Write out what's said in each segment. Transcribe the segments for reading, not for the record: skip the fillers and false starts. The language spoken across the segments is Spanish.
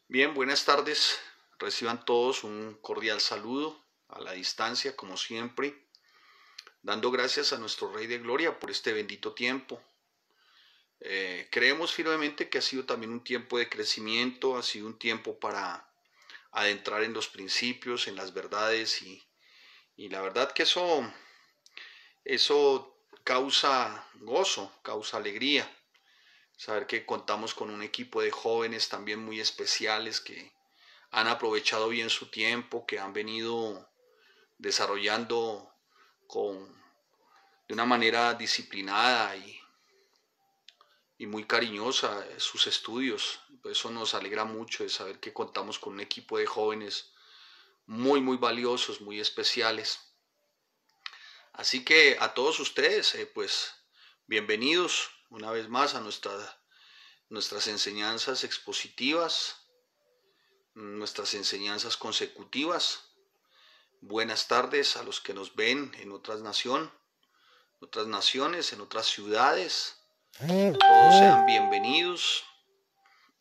Bien, buenas tardes. Reciban todos un cordial saludo a la distancia, como siempre, dando gracias a nuestro Rey de Gloria por este bendito tiempo. Creemos firmemente que ha sido también un tiempo de crecimiento, ha sido un tiempo para adentrar en los principios, en las verdades y la verdad que eso causa gozo, causa alegría. Saber que contamos con un equipo de jóvenes también muy especiales que han aprovechado bien su tiempo, que han venido desarrollando con, de una manera disciplinada y muy cariñosa sus estudios. Eso nos alegra mucho de saber que contamos con un equipo de jóvenes muy valiosos, muy especiales. Así que a todos ustedes, pues bienvenidos una vez más a nuestras enseñanzas expositivas, nuestras enseñanzas consecutivas. Buenas tardes a los que nos ven en otras naciones, en otras ciudades. Todos sean bienvenidos.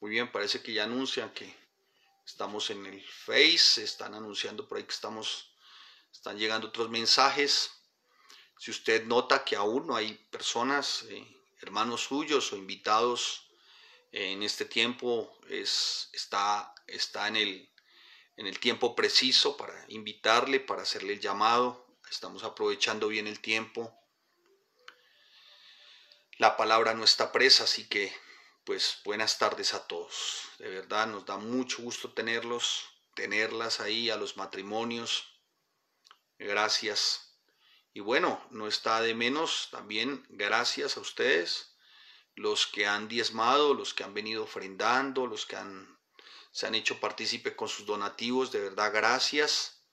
Muy bien, parece que ya anuncian que estamos en el Face, están anunciando por ahí que están llegando otros mensajes. Si usted nota que aún no hay personas, hermanos suyos o invitados en este tiempo, está en el tiempo preciso para invitarle, para hacerle el llamado. Estamos aprovechando bien el tiempo. La palabra no está presa, así que pues buenas tardes a todos. De verdad nos da mucho gusto tenerlas ahí a los matrimonios. Gracias. Y bueno, no está de menos también gracias a ustedes, los que han diezmado, los que han venido ofrendando, se han hecho partícipe con sus donativos. De verdad, gracias.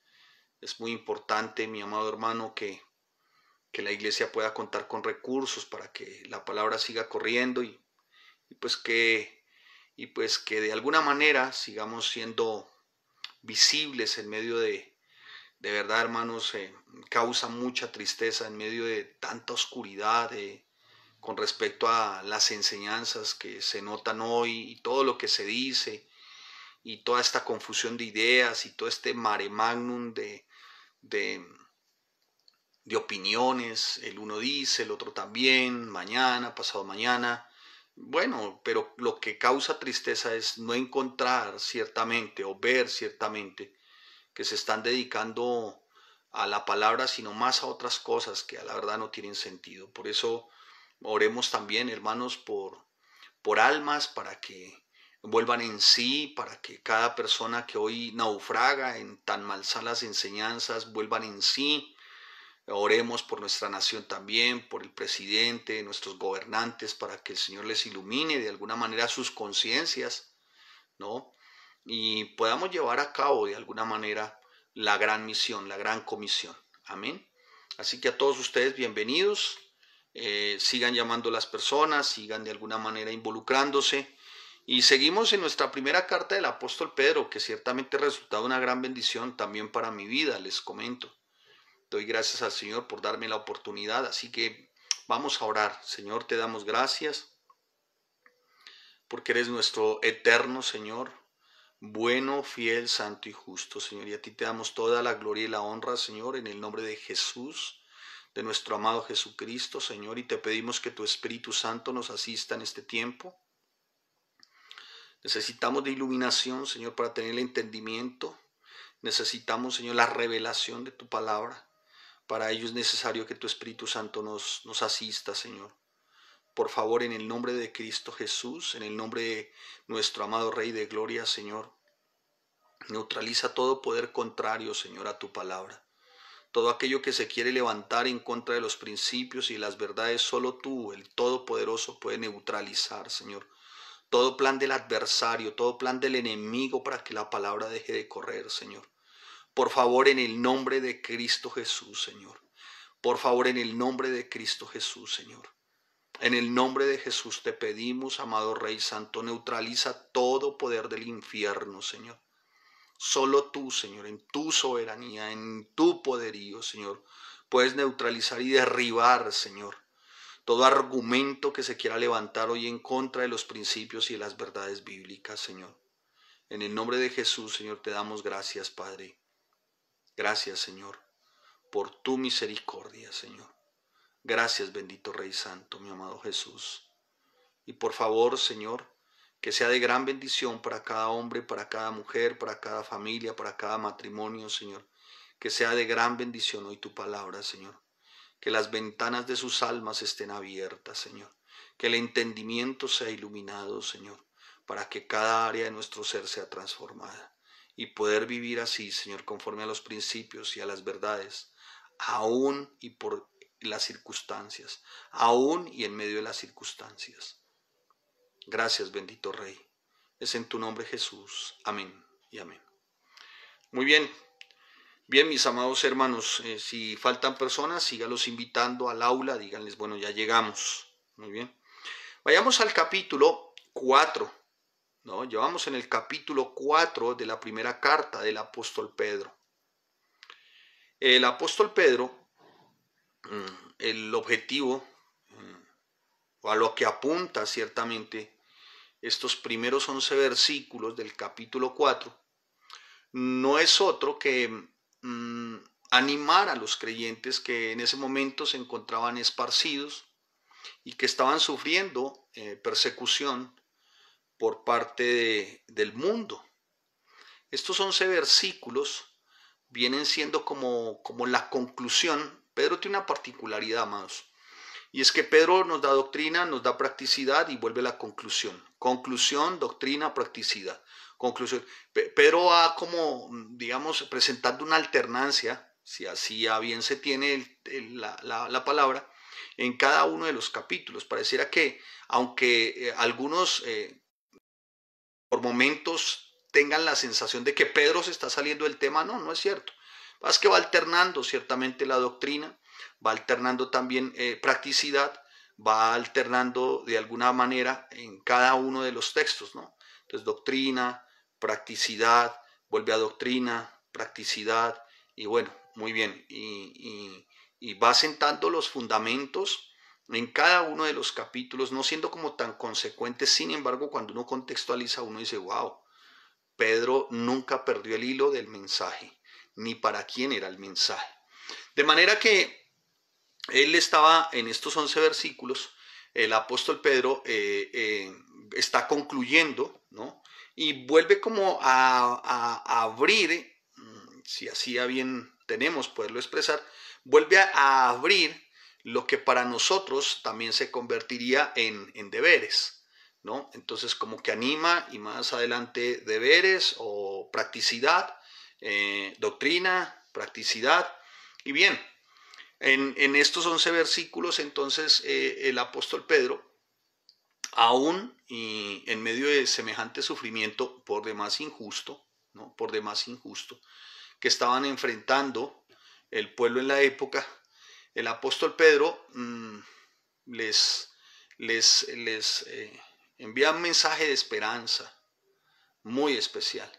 Es muy importante, mi amado hermano, que la iglesia pueda contar con recursos para que la palabra siga corriendo y pues que de alguna manera sigamos siendo visibles en medio de verdad, hermanos, causa mucha tristeza en medio de tanta oscuridad con respecto a las enseñanzas que se notan hoy y todo lo que se dice y toda esta confusión de ideas y todo este mare magnum de, de opiniones. El uno dice, el otro también, mañana, pasado mañana. Bueno, pero lo que causa tristeza es no encontrar ciertamente o ver ciertamente que se están dedicando a la palabra, sino más a otras cosas que a la verdad no tienen sentido. Por eso oremos también, hermanos, por almas, para que vuelvan en sí, para que cada persona que hoy naufraga en tan malsanas enseñanzas vuelvan en sí. Oremos por nuestra nación también, por el presidente, nuestros gobernantes, para que el Señor les ilumine de alguna manera sus conciencias, ¿no? Y podamos llevar a cabo de alguna manera la gran misión, la gran comisión. Amén. Así que a todos ustedes bienvenidos. Sigan llamando a las personas, sigan de alguna manera involucrándose. Y seguimos en nuestra primera carta del apóstol Pedro, que ciertamente ha resultado una gran bendición también para mi vida, les comento. Doy gracias al Señor por darme la oportunidad, así que vamos a orar. Señor, te damos gracias porque eres nuestro eterno Señor, bueno, fiel, santo y justo, Señor. Y a ti te damos toda la gloria y la honra, Señor, en el nombre de Jesús, de nuestro amado Jesucristo, Señor. Y te pedimos que tu Espíritu Santo nos asista en este tiempo. Necesitamos de iluminación, Señor, para tener el entendimiento. Necesitamos, Señor, la revelación de tu palabra. Para ello es necesario que tu Espíritu Santo nos asista, Señor. Por favor, en el nombre de Cristo Jesús, en el nombre de nuestro amado Rey de Gloria, Señor, neutraliza todo poder contrario, Señor, a tu palabra. Todo aquello que se quiere levantar en contra de los principios y las verdades, solo tú, el Todopoderoso, puede neutralizar, Señor. Todo plan del adversario, todo plan del enemigo para que la palabra deje de correr, Señor. Por favor, en el nombre de Cristo Jesús, Señor. Por favor, en el nombre de Cristo Jesús, Señor. En el nombre de Jesús te pedimos, amado Rey Santo, neutraliza todo poder del infierno, Señor. Solo tú, Señor, en tu soberanía, en tu poderío, Señor, puedes neutralizar y derribar, Señor, todo argumento que se quiera levantar hoy en contra de los principios y de las verdades bíblicas, Señor. En el nombre de Jesús, Señor, te damos gracias, Padre. Gracias, Señor, por tu misericordia, Señor. Gracias, bendito Rey Santo, mi amado Jesús. Y por favor, Señor, que sea de gran bendición para cada hombre, para cada mujer, para cada familia, para cada matrimonio, Señor. Que sea de gran bendición hoy tu palabra, Señor. Que las ventanas de sus almas estén abiertas, Señor. Que el entendimiento sea iluminado, Señor, para que cada área de nuestro ser sea transformada. Y poder vivir así, Señor, conforme a los principios y a las verdades, aún y por las circunstancias, aún y en medio de las circunstancias. Gracias, bendito Rey. Es en tu nombre, Jesús. Amén y amén. Muy bien. Bien, mis amados hermanos, si faltan personas, sígalos invitando al aula, díganles, bueno, ya llegamos. Muy bien. Vayamos al capítulo 4, ¿no? Llevamos en el capítulo 4 de la primera carta del apóstol Pedro. El apóstol Pedro, el objetivo, o a lo que apunta ciertamente estos primeros 11 versículos del capítulo 4, no es otro que animar a los creyentes que en ese momento se encontraban esparcidos y que estaban sufriendo persecución por parte del mundo. Estos 11 versículos vienen siendo como la conclusión. Pedro tiene una particularidad, amados, y es que Pedro nos da doctrina, nos da practicidad y vuelve a la conclusión. Conclusión, doctrina, practicidad. Conclusión. Pedro va como, digamos, presentando una alternancia, si así a bien se tiene la palabra, en cada uno de los capítulos. Pareciera que, aunque algunos por momentos tengan la sensación de que Pedro se está saliendo del tema, no es cierto. Es que va alternando ciertamente la doctrina, va alternando también practicidad, va alternando de alguna manera en cada uno de los textos, ¿no? Entonces, doctrina, practicidad, vuelve a doctrina, practicidad, y bueno, muy bien, y va sentando los fundamentos en cada uno de los capítulos, no siendo como tan consecuente. Sin embargo, cuando uno contextualiza, uno dice, wow, Pedro nunca perdió el hilo del mensaje, ni para quién era el mensaje. De manera que él estaba en estos 11 versículos, el apóstol Pedro está concluyendo, ¿no? Y vuelve como a abrir, si así a bien tenemos poderlo expresar, vuelve a abrir lo que para nosotros también se convertiría en deberes, ¿no? Entonces como que anima, y más adelante deberes o practicidad, doctrina, practicidad. Y bien, en estos 11 versículos entonces el apóstol Pedro, aún y en medio de semejante sufrimiento por demás injusto, ¿no? Por demás injusto, que estaban enfrentando el pueblo en la época, el apóstol Pedro les envía un mensaje de esperanza muy especial.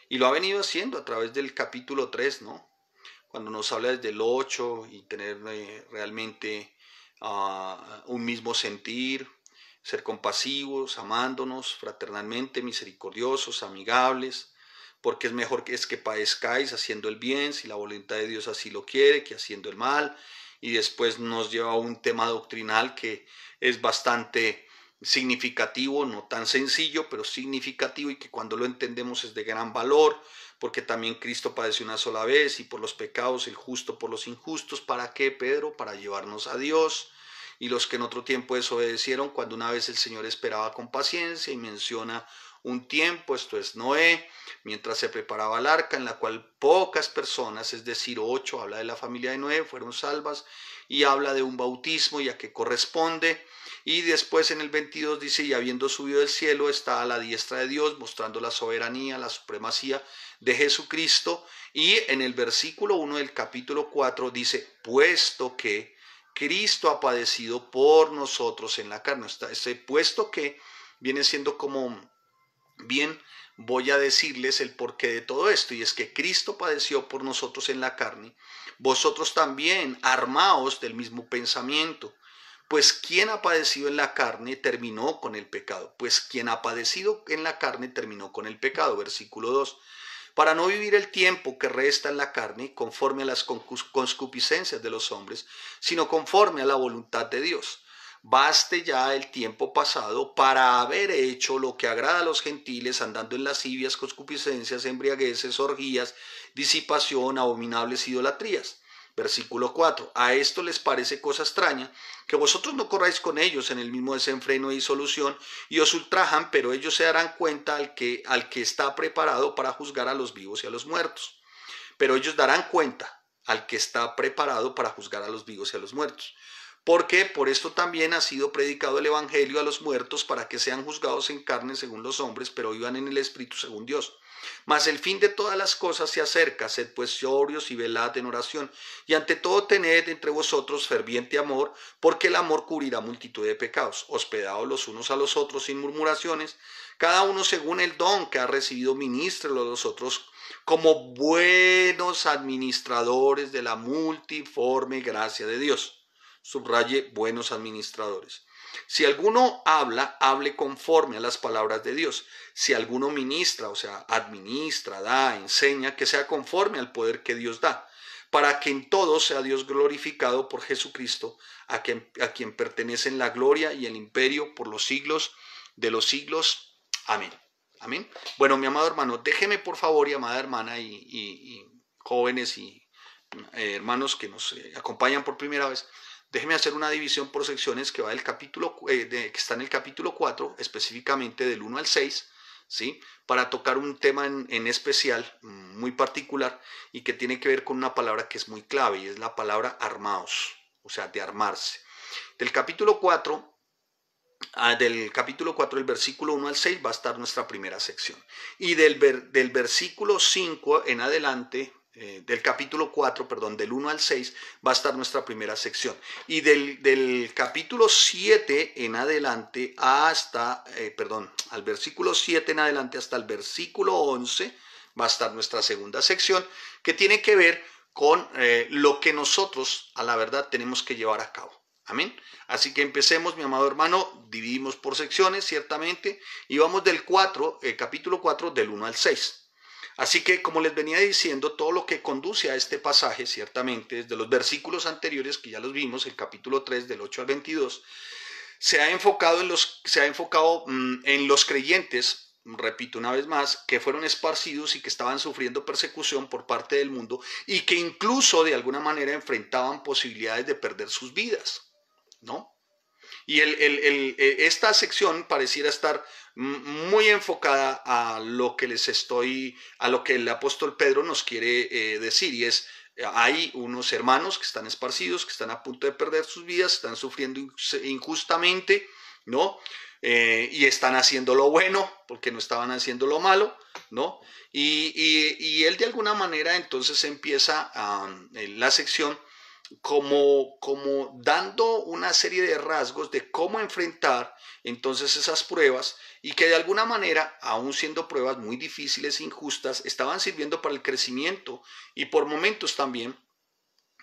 Y lo ha venido haciendo a través del capítulo 3, ¿no? Cuando nos habla desde el 8 y tener realmente un mismo sentir, ser compasivos, amándonos fraternalmente, misericordiosos, amigables, porque es mejor que padezcáis haciendo el bien, si la voluntad de Dios así lo quiere, que haciendo el mal. Y después nos lleva a un tema doctrinal que es bastante significativo, no tan sencillo, pero significativo, y que cuando lo entendemos es de gran valor, porque también Cristo padeció una sola vez y por los pecados, el justo por los injustos. ¿Para qué, Pedro? Para llevarnos a Dios. Y los que en otro tiempo desobedecieron, cuando una vez el Señor esperaba con paciencia, y menciona un tiempo, esto es Noé, mientras se preparaba el arca, en la cual pocas personas, es decir 8, habla de la familia de Noé, fueron salvas, y habla de un bautismo y a qué corresponde. Y después en el 22 dice, y habiendo subido del cielo está a la diestra de Dios, mostrando la soberanía, la supremacía de Jesucristo. Y en el versículo 1 del capítulo 4 dice, puesto que Cristo ha padecido por nosotros en la carne. Este puesto que viene siendo como, bien, voy a decirles el porqué de todo esto, y es que Cristo padeció por nosotros en la carne. Vosotros también armaos del mismo pensamiento, Pues quien ha padecido en la carne terminó con el pecado. Pues quien ha padecido en la carne terminó con el pecado. Versículo 2. Para no vivir el tiempo que resta en la carne conforme a las concupiscencias de los hombres, sino conforme a la voluntad de Dios. Baste ya el tiempo pasado para haber hecho lo que agrada a los gentiles, andando en lascivias, concupiscencias, embriagueces, orgías, disipación, abominables idolatrías. Versículo 4. A esto les parece cosa extraña que vosotros no corráis con ellos en el mismo desenfreno y disolución, y os ultrajan, pero ellos se darán cuenta al que está preparado para juzgar a los vivos y a los muertos. Pero ellos darán cuenta al que está preparado para juzgar a los vivos y a los muertos. Porque por esto también ha sido predicado el evangelio a los muertos, para que sean juzgados en carne según los hombres, pero vivan en el espíritu según Dios. Mas el fin de todas las cosas se acerca, sed pues sobrios y velad en oración, y ante todo tened entre vosotros ferviente amor, porque el amor cubrirá multitud de pecados. Hospedaos los unos a los otros sin murmuraciones, cada uno según el don que ha recibido, ministrelo a los otros como buenos administradores de la multiforme gracia de Dios. Subraye, buenos administradores. Si alguno habla, hable conforme a las palabras de Dios. Si alguno ministra, o sea, administra, da, enseña, que sea conforme al poder que Dios da, para que en todo sea Dios glorificado por Jesucristo, a quien pertenecen la gloria y el imperio por los siglos de los siglos. Amén. Amén. Bueno, mi amado hermano, déjeme por favor, y amada hermana, y jóvenes y hermanos que nos acompañan por primera vez, déjeme hacer una división por secciones que va del capítulo, que está en el capítulo 4, específicamente del 1 al 6, ¿sí? Para tocar un tema en especial, muy particular, y que tiene que ver con una palabra que es muy clave, y es la palabra armaos, o sea, de armarse. Del capítulo 4, del versículo 1 al 6, va a estar nuestra primera sección. Y del versículo 5 en adelante, del capítulo 4, perdón, del 1 al 6, va a estar nuestra primera sección. Y del capítulo 7 en adelante hasta, al versículo 7 en adelante hasta el versículo 11, va a estar nuestra segunda sección, que tiene que ver con lo que nosotros, a la verdad, tenemos que llevar a cabo. Amén. Así que empecemos, mi amado hermano, dividimos por secciones, ciertamente, y vamos del capítulo 4, del 1 al 6. Así que, como les venía diciendo, todo lo que conduce a este pasaje, ciertamente, desde los versículos anteriores, que ya los vimos, el capítulo 3, del 8 al 22, se ha enfocado en los creyentes, repito una vez más, que fueron esparcidos y que estaban sufriendo persecución por parte del mundo y que incluso de alguna manera enfrentaban posibilidades de perder sus vidas, ¿no? Y esta sección pareciera estar muy enfocada a lo que el apóstol Pedro nos quiere decir, y es: hay unos hermanos que están esparcidos, que están a punto de perder sus vidas, están sufriendo injustamente, ¿no? Y están haciendo lo bueno porque no estaban haciendo lo malo, ¿no? Y él de alguna manera entonces empieza la sección como dando una serie de rasgos de cómo enfrentar entonces esas pruebas, y que de alguna manera, aún siendo pruebas muy difíciles e injustas, estaban sirviendo para el crecimiento y por momentos también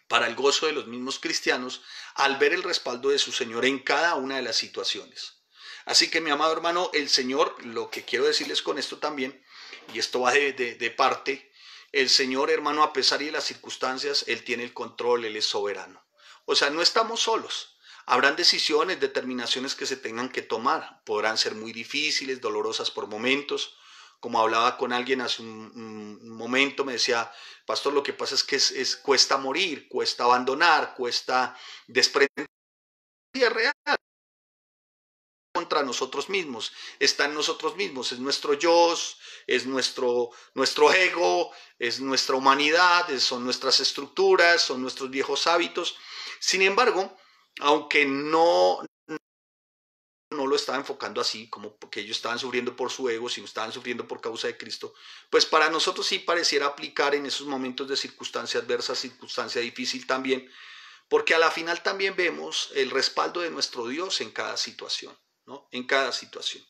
para el gozo de los mismos cristianos al ver el respaldo de su Señor en cada una de las situaciones. Así que, mi amado hermano, el Señor, lo que quiero decirles con esto también, y esto va de parte, el Señor, hermano, a pesar de las circunstancias, Él tiene el control, Él es soberano. O sea, no estamos solos. Habrán decisiones, determinaciones que se tengan que tomar. Podrán ser muy difíciles, dolorosas por momentos. Como hablaba con alguien hace un momento, me decía: pastor, lo que pasa es que cuesta morir, cuesta abandonar, cuesta desprender. Es real. Contra nosotros mismos, está en nosotros mismos, es nuestro yo, es nuestro ego, es nuestra humanidad, son nuestras estructuras, son nuestros viejos hábitos. Sin embargo, aunque no lo estaba enfocando así, como porque ellos estaban sufriendo por su ego, sino estaban sufriendo por causa de Cristo, pues para nosotros sí pareciera aplicar en esos momentos de circunstancia adversa, circunstancia difícil también, porque a la final también vemos el respaldo de nuestro Dios en cada situación, ¿no? En cada situación.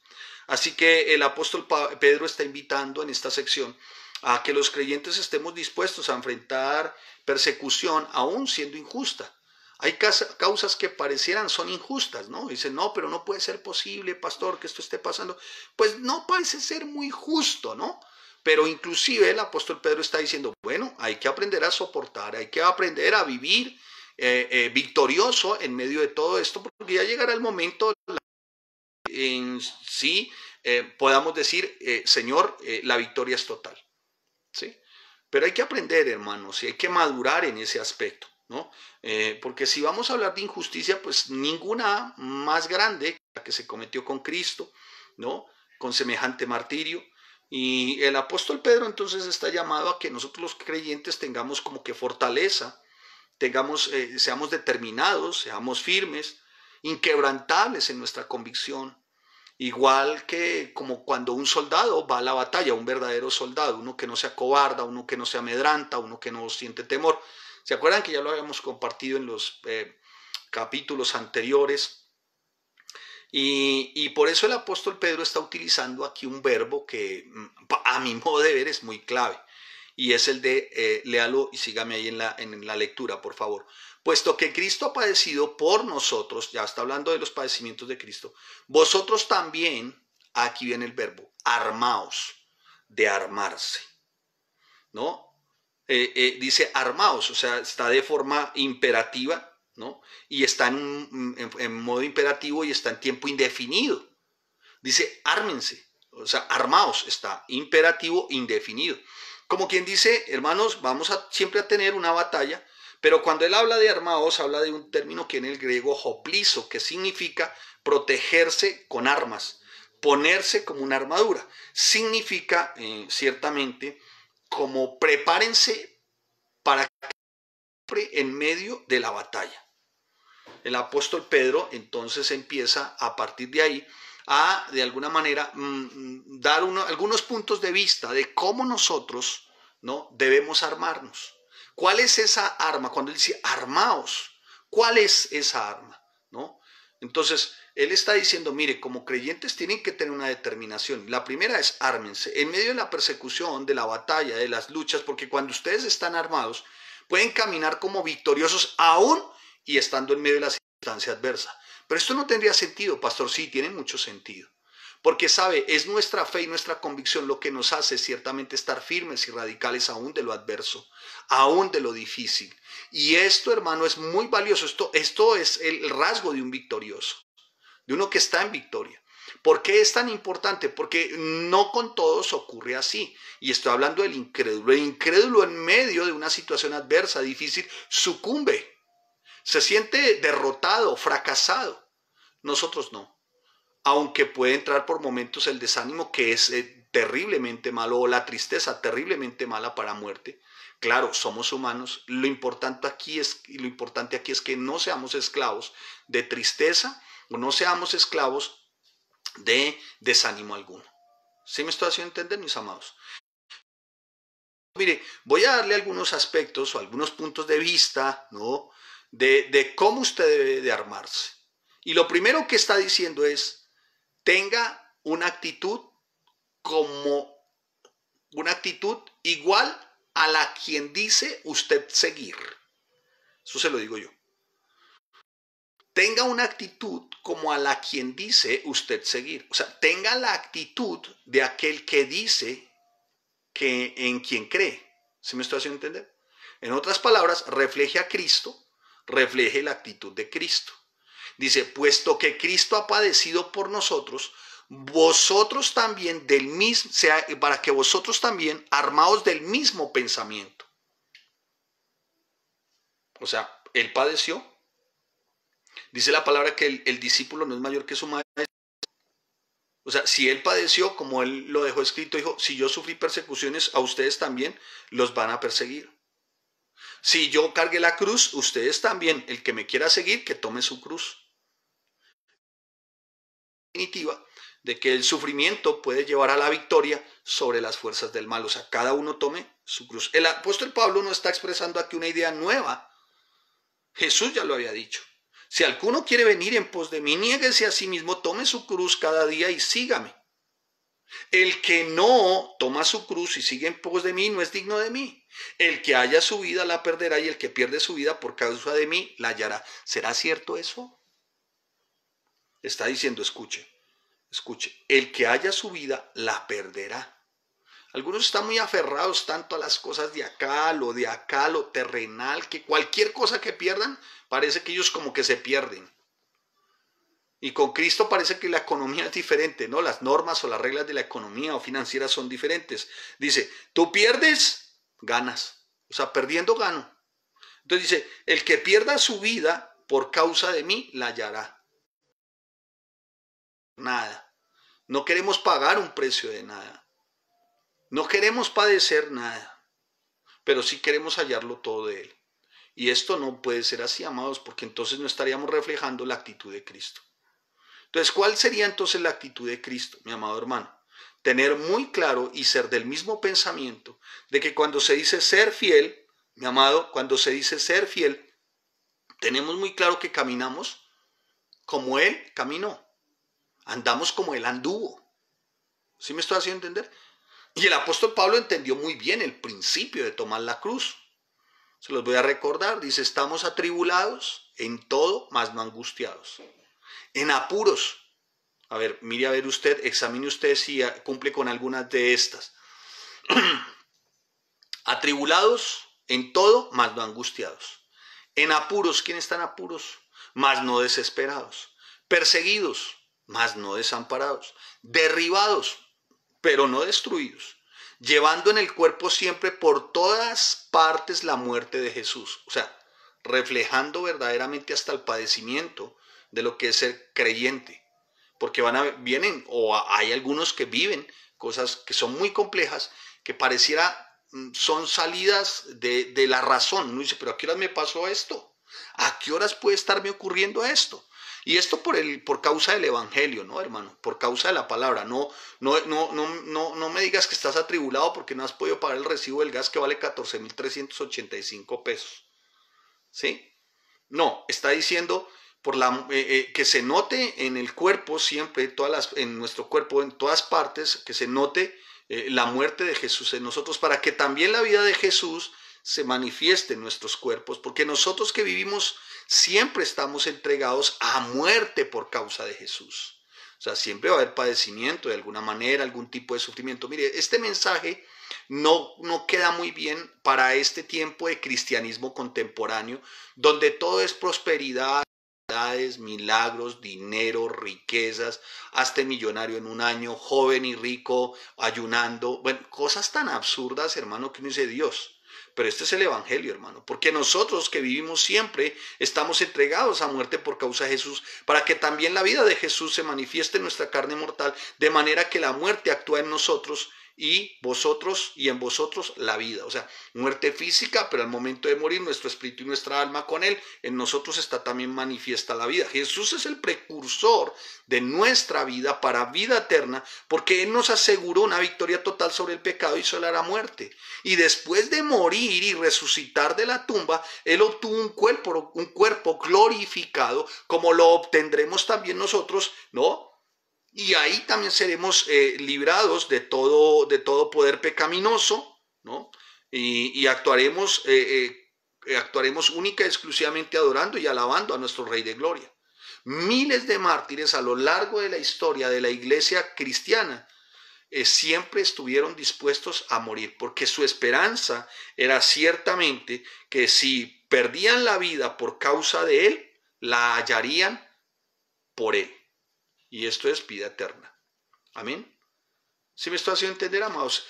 Así que el apóstol Pedro está invitando en esta sección a que los creyentes estemos dispuestos a enfrentar persecución aún siendo injusta, Hay causas que parecieran son injustas, ¿no? Dicen, no, pero no puede ser posible, pastor, que esto esté pasando. Pues no parece ser muy justo, ¿no? Pero inclusive el apóstol Pedro está diciendo, bueno, hay que aprender a soportar, hay que aprender a vivir victorioso en medio de todo esto, porque ya llegará el momento en sí podamos decir, Señor, la victoria es total, ¿sí? Pero hay que aprender, hermanos, y hay que madurar en ese aspecto, ¿no? Porque si vamos a hablar de injusticia, pues ninguna más grande que la que se cometió con Cristo, ¿no? Con semejante martirio. Y el apóstol Pedro entonces está llamado a que nosotros los creyentes tengamos como que fortaleza, seamos determinados, seamos firmes, inquebrantables en nuestra convicción. Igual que como cuando un soldado va a la batalla, un verdadero soldado, uno que no se acobarda, uno que no se amedranta, uno que no siente temor. ¿Se acuerdan que ya lo habíamos compartido en los capítulos anteriores? Y por eso el apóstol Pedro está utilizando aquí un verbo que a mi modo de ver es muy clave. Y es el de, léalo y sígame ahí en la lectura, por favor. Puesto que Cristo ha padecido por nosotros, ya está hablando de los padecimientos de Cristo, vosotros también, aquí viene el verbo, armaos, de armarse, ¿no? Dice armaos, o sea, está de forma imperativa, ¿no? Y está en modo imperativo y está en tiempo indefinido. Dice ármense, o sea, armaos, está imperativo indefinido. Como quien dice, hermanos, vamos siempre a tener una batalla, pero cuando él habla de armaos, habla de un término que en el griego hoplizo, que significa protegerse con armas, ponerse como una armadura. Significa, ciertamente, como prepárense para en medio de la batalla. El apóstol Pedro entonces empieza a partir de ahí a, de alguna manera, dar algunos puntos de vista de cómo nosotros, ¿no?, debemos armarnos. ¿Cuál es esa arma? Cuando él dice armaos, ¿cuál es esa arma? ¿No? Entonces, él está diciendo, mire, como creyentes tienen que tener una determinación. La primera es ármense. En medio de la persecución, de la batalla, de las luchas, porque cuando ustedes están armados, pueden caminar como victoriosos aún y estando en medio de la circunstancia adversa. Pero esto no tendría sentido, pastor. Sí, tiene mucho sentido. Porque, sabe, es nuestra fe y nuestra convicción lo que nos hace ciertamente estar firmes y radicales aún de lo adverso, aún de lo difícil. Y esto, hermano, es muy valioso. Esto es el rasgo de un victorioso, de uno que está en victoria. ¿Por qué es tan importante? Porque no con todos ocurre así. Y estoy hablando del incrédulo. El incrédulo en medio de una situación adversa, difícil, sucumbe. Se siente derrotado, fracasado. Nosotros no. Aunque puede entrar por momentos el desánimo, que es terriblemente malo, o la tristeza terriblemente mala para muerte. Claro, somos humanos. Lo importante aquí es que no seamos esclavos de tristeza o no seamos esclavos de desánimo alguno. ¿Sí me estoy haciendo entender, mis amados? Mire, voy a darle algunos aspectos o algunos puntos de vista, ¿no?, de cómo usted debe de armarse. Y lo primero que está diciendo es, tenga una actitud igual a la quien dice usted seguir. Eso se lo digo yo. Tenga una actitud como a la quien dice usted seguir. O sea, tenga la actitud de aquel que dice que en quien cree. ¿Sí me estoy haciendo entender? En otras palabras, refleje a Cristo, refleje la actitud de Cristo. Dice, puesto que Cristo ha padecido por nosotros, vosotros también para que vosotros también armaos del mismo pensamiento. O sea, él padeció. Dice la palabra que el discípulo no es mayor que su maestro. O sea, si él padeció, como él lo dejó escrito, dijo, si yo sufrí persecuciones, a ustedes también los van a perseguir. Si yo cargué la cruz, ustedes también, el que me quiera seguir, que tome su cruz. Definitiva, de que el sufrimiento puede llevar a la victoria sobre las fuerzas del mal. O sea, cada uno tome su cruz. El apóstol Pablo no está expresando aquí una idea nueva. Jesús ya lo había dicho. Si alguno quiere venir en pos de mí, niéguese a sí mismo, tome su cruz cada día y sígame. El que no toma su cruz y sigue en pos de mí no es digno de mí. El que haya su vida la perderá y el que pierde su vida por causa de mí la hallará. ¿Será cierto eso? Está diciendo, escuche, escuche, el que haya su vida la perderá. Algunos están muy aferrados tanto a las cosas de acá, lo terrenal, que cualquier cosa que pierdan, parece que ellos como que se pierden. Y con Cristo parece que la economía es diferente, ¿no? Las normas o las reglas de la economía o financiera son diferentes. Dice, tú pierdes, ganas. O sea, perdiendo gano. Entonces dice, el que pierda su vida por causa de mí, la hallará. Nada. No queremos pagar un precio de nada. No queremos padecer nada. Pero sí queremos hallarlo todo de Él. Y esto no puede ser así, amados, porque entonces no estaríamos reflejando la actitud de Cristo. Entonces, ¿cuál sería entonces la actitud de Cristo, mi amado hermano? Tener muy claro y ser del mismo pensamiento de que cuando se dice ser fiel, mi amado, cuando se dice ser fiel, tenemos muy claro que caminamos como Él caminó, andamos como Él anduvo. ¿Sí me estoy haciendo entender? Y el apóstol Pablo entendió muy bien el principio de tomar la cruz. Se los voy a recordar, dice, estamos atribulados en todo, mas no angustiados. En apuros. A ver, mire a ver usted, examine usted si cumple con algunas de estas. Atribulados en todo, mas no angustiados. En apuros, ¿quién está en apuros? Mas no desesperados. Perseguidos, mas no desamparados. Derribados, pero no destruidos. Llevando en el cuerpo siempre por todas partes la muerte de Jesús. O sea, reflejando verdaderamente hasta el padecimiento de lo que es ser creyente. Porque vienen, o hay algunos que viven cosas que son muy complejas, que pareciera son salidas de la razón. Uno dice, pero ¿a qué horas me pasó esto? ¿A qué horas puede estarme ocurriendo esto? Y esto por causa del evangelio, ¿no, hermano? Por causa de la palabra. No me digas que estás atribulado porque no has podido pagar el recibo del gas que vale 14,385 pesos. ¿Sí? No, está diciendo que se note en el cuerpo siempre, en nuestro cuerpo, en todas partes, que se note la muerte de Jesús en nosotros, para que también la vida de Jesús se manifieste en nuestros cuerpos, porque nosotros que vivimos siempre estamos entregados a muerte por causa de Jesús. O sea, siempre va a haber padecimiento de alguna manera, algún tipo de sufrimiento. Mire, este mensaje no queda muy bien para este tiempo de cristianismo contemporáneo, donde todo es prosperidad, milagros, dinero, riquezas, hazte millonario en un año, joven y rico, ayunando, bueno, cosas tan absurdas, hermano, que uno dice Dios. Pero este es el evangelio, hermano, porque nosotros que vivimos siempre estamos entregados a muerte por causa de Jesús, para que también la vida de Jesús se manifieste en nuestra carne mortal, de manera que la muerte actúa en nosotros y vosotros y en vosotros la vida. O sea, muerte física, pero al momento de morir nuestro espíritu y nuestra alma con Él, en nosotros está también manifiesta la vida. Jesús es el precursor de nuestra vida para vida eterna, porque Él nos aseguró una victoria total sobre el pecado y sobre la muerte. Y después de morir y resucitar de la tumba, Él obtuvo un cuerpo glorificado, como lo obtendremos también nosotros, ¿no? Y ahí también seremos librados de todo poder pecaminoso, ¿no? Y actuaremos única y exclusivamente adorando y alabando a nuestro Rey de Gloria. Miles de mártires a lo largo de la historia de la iglesia cristiana siempre estuvieron dispuestos a morir, porque su esperanza era ciertamente que si perdían la vida por causa de Él, la hallarían por Él. Y esto es vida eterna. Amén. ¿Sí me estoy haciendo entender, amados?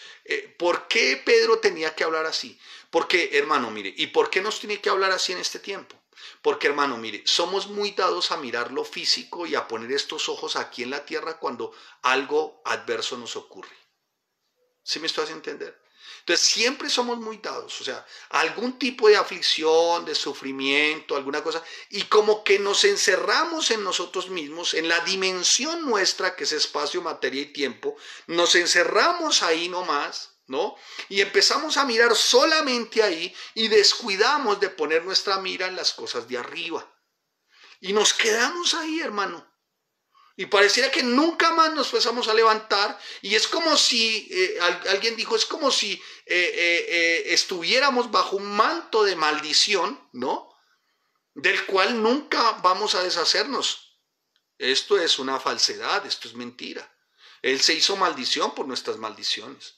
¿Por qué Pedro tenía que hablar así? Porque, hermano, mire, ¿y por qué nos tiene que hablar así en este tiempo? Porque, hermano, mire, somos muy dados a mirar lo físico y a poner estos ojos aquí en la tierra cuando algo adverso nos ocurre. ¿Sí me estoy haciendo entender? Entonces siempre somos muy dados, o sea, algún tipo de aflicción, de sufrimiento, alguna cosa, y como que nos encerramos en nosotros mismos, en la dimensión nuestra, que es espacio, materia y tiempo, nos encerramos ahí nomás, ¿no? Y empezamos a mirar solamente ahí y descuidamos de poner nuestra mira en las cosas de arriba. Y nos quedamos ahí, hermano. Y pareciera que nunca más nos empezamos a levantar. Y es como si, alguien dijo, es como si estuviéramos bajo un manto de maldición, ¿no? Del cual nunca vamos a deshacernos. Esto es una falsedad, esto es mentira. Él se hizo maldición por nuestras maldiciones.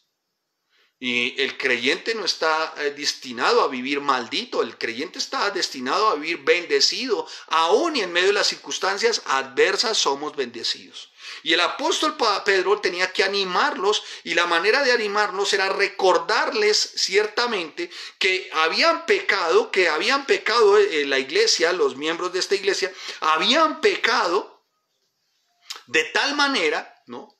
Y el creyente no está destinado a vivir maldito, el creyente está destinado a vivir bendecido. Aún y en medio de las circunstancias adversas somos bendecidos. Y el apóstol Pedro tenía que animarlos, y la manera de animarlos era recordarles ciertamente que habían pecado la iglesia, los miembros de esta iglesia, habían pecado de tal manera, ¿no?,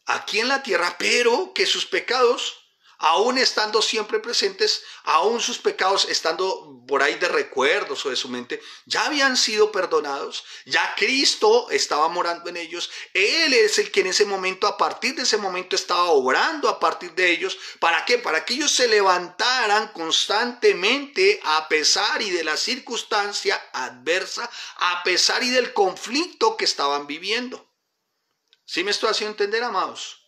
aquí en la tierra, pero que sus pecados, aún estando siempre presentes, aún sus pecados estando por ahí de recuerdos o de su mente, ya habían sido perdonados, ya Cristo estaba morando en ellos. Él es el que en ese momento, a partir de ese momento, estaba obrando a partir de ellos. ¿Para qué? Para que ellos se levantaran constantemente a pesar y de la circunstancia adversa, a pesar y del conflicto que estaban viviendo. ¿Sí me estoy haciendo entender, amados?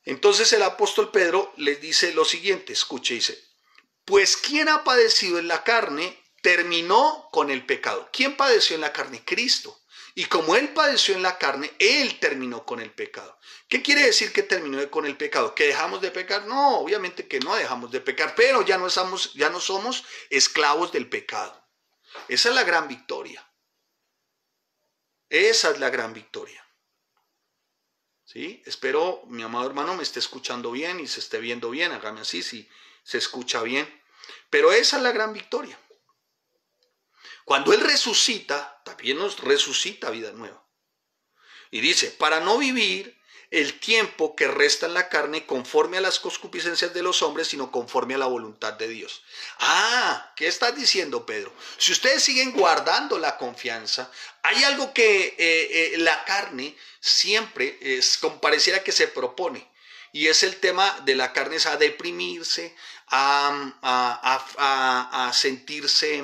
Entonces el apóstol Pedro les dice lo siguiente, escuche, dice, pues quien ha padecido en la carne terminó con el pecado. ¿Quién padeció en la carne? Cristo. Y como Él padeció en la carne, Él terminó con el pecado. ¿Qué quiere decir que terminó con el pecado? ¿Que dejamos de pecar? No, obviamente que no dejamos de pecar, pero ya no somos esclavos del pecado. Esa es la gran victoria. Esa es la gran victoria. ¿Sí? Espero, mi amado hermano, me esté escuchando bien y se esté viendo bien. Hágame así si se escucha bien. Pero esa es la gran victoria. Cuando Él resucita, también nos resucita vida nueva. Y dice, para no vivir el tiempo que resta en la carne conforme a las concupiscencias de los hombres, sino conforme a la voluntad de Dios. Ah, ¿qué estás diciendo, Pedro? Si ustedes siguen guardando la confianza, hay algo que la carne siempre pareciera que se propone. Y es el tema de la carne, es a deprimirse, a sentirse...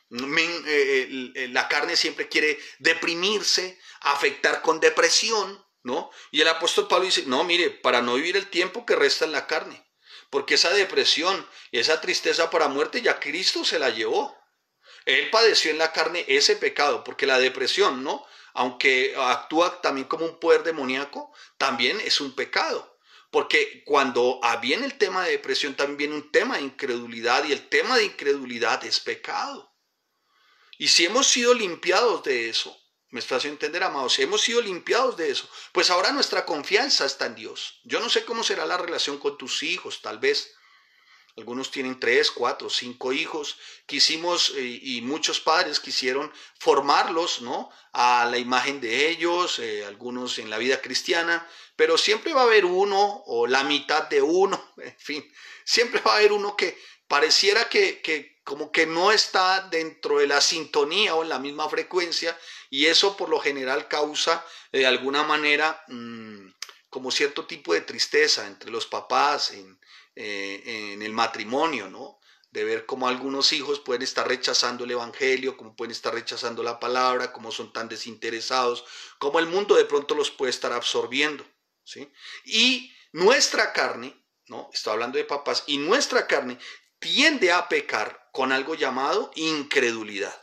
la carne siempre quiere deprimirse, afectar con depresión, ¿no? Y el apóstol Pablo dice, no, mire, para no vivir el tiempo que resta en la carne, porque esa depresión y esa tristeza para muerte ya Cristo se la llevó. Él padeció en la carne ese pecado, porque la depresión, ¿no?, aunque actúa también como un poder demoníaco, también es un pecado. Porque cuando viene el tema de depresión, también viene un tema de incredulidad, y el tema de incredulidad es pecado. Y si hemos sido limpiados de eso, me estoy haciendo entender, amados, si hemos sido limpiados de eso, pues ahora nuestra confianza está en Dios. Yo no sé cómo será la relación con tus hijos, tal vez. Algunos tienen 3, 4, 5 hijos. Quisimos, y muchos padres quisieron formarlos, ¿no?, a la imagen de ellos, algunos en la vida cristiana, pero siempre va a haber uno, o la mitad de uno, en fin, siempre va a haber uno que pareciera que como que no está dentro de la sintonía o en la misma frecuencia, y eso por lo general causa de alguna manera como cierto tipo de tristeza entre los papás en el matrimonio, ¿no? De ver cómo algunos hijos pueden estar rechazando el evangelio, cómo pueden estar rechazando la palabra, cómo son tan desinteresados, cómo el mundo de pronto los puede estar absorbiendo, ¿sí? Y nuestra carne, ¿no?, estoy hablando de papás, y nuestra carne tiende a pecar con algo llamado incredulidad.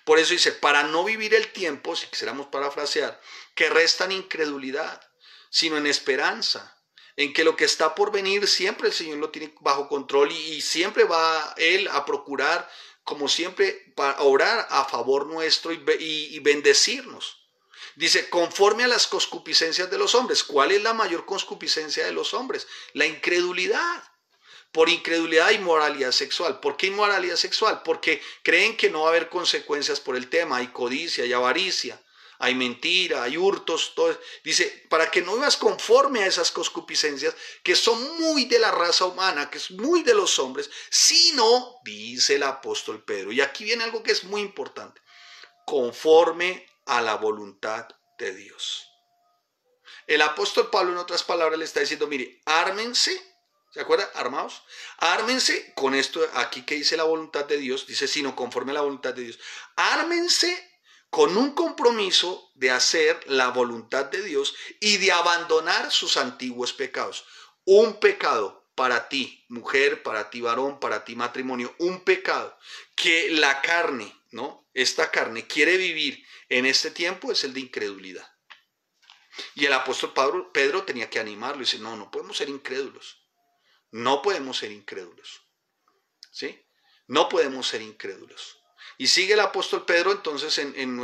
Por eso dice, para no vivir el tiempo, si quisiéramos parafrasear, que resta en incredulidad, sino en esperanza, en que lo que está por venir siempre el Señor lo tiene bajo control, y siempre va Él a procurar, como siempre, para orar a favor nuestro y bendecirnos. Dice, conforme a las concupiscencias de los hombres. ¿Cuál es la mayor concupiscencia de los hombres? La incredulidad. Por incredulidad hay inmoralidad sexual. ¿Por qué inmoralidad sexual? Porque creen que no va a haber consecuencias por el tema. Hay codicia, hay avaricia, hay mentira, hay hurtos. Todo. Dice, para que no vivas conforme a esas concupiscencias que son muy de la raza humana, que es muy de los hombres, sino, dice el apóstol Pedro, y aquí viene algo que es muy importante, conforme a la voluntad de Dios. El apóstol Pablo, en otras palabras, le está diciendo, mire, ármense. ¿Se acuerdan? Armados. Ármense con esto aquí que dice la voluntad de Dios. Dice, sino conforme a la voluntad de Dios. Ármense con un compromiso de hacer la voluntad de Dios y de abandonar sus antiguos pecados. Un pecado para ti, mujer, para ti, varón, para ti, matrimonio, un pecado que la carne, ¿no? Esta carne quiere vivir en este tiempo es el de incredulidad. Y el apóstol Pedro tenía que animarlo y dice, no, no podemos ser incrédulos. No podemos ser incrédulos. ¿Sí? No podemos ser incrédulos. Y sigue el apóstol Pedro entonces en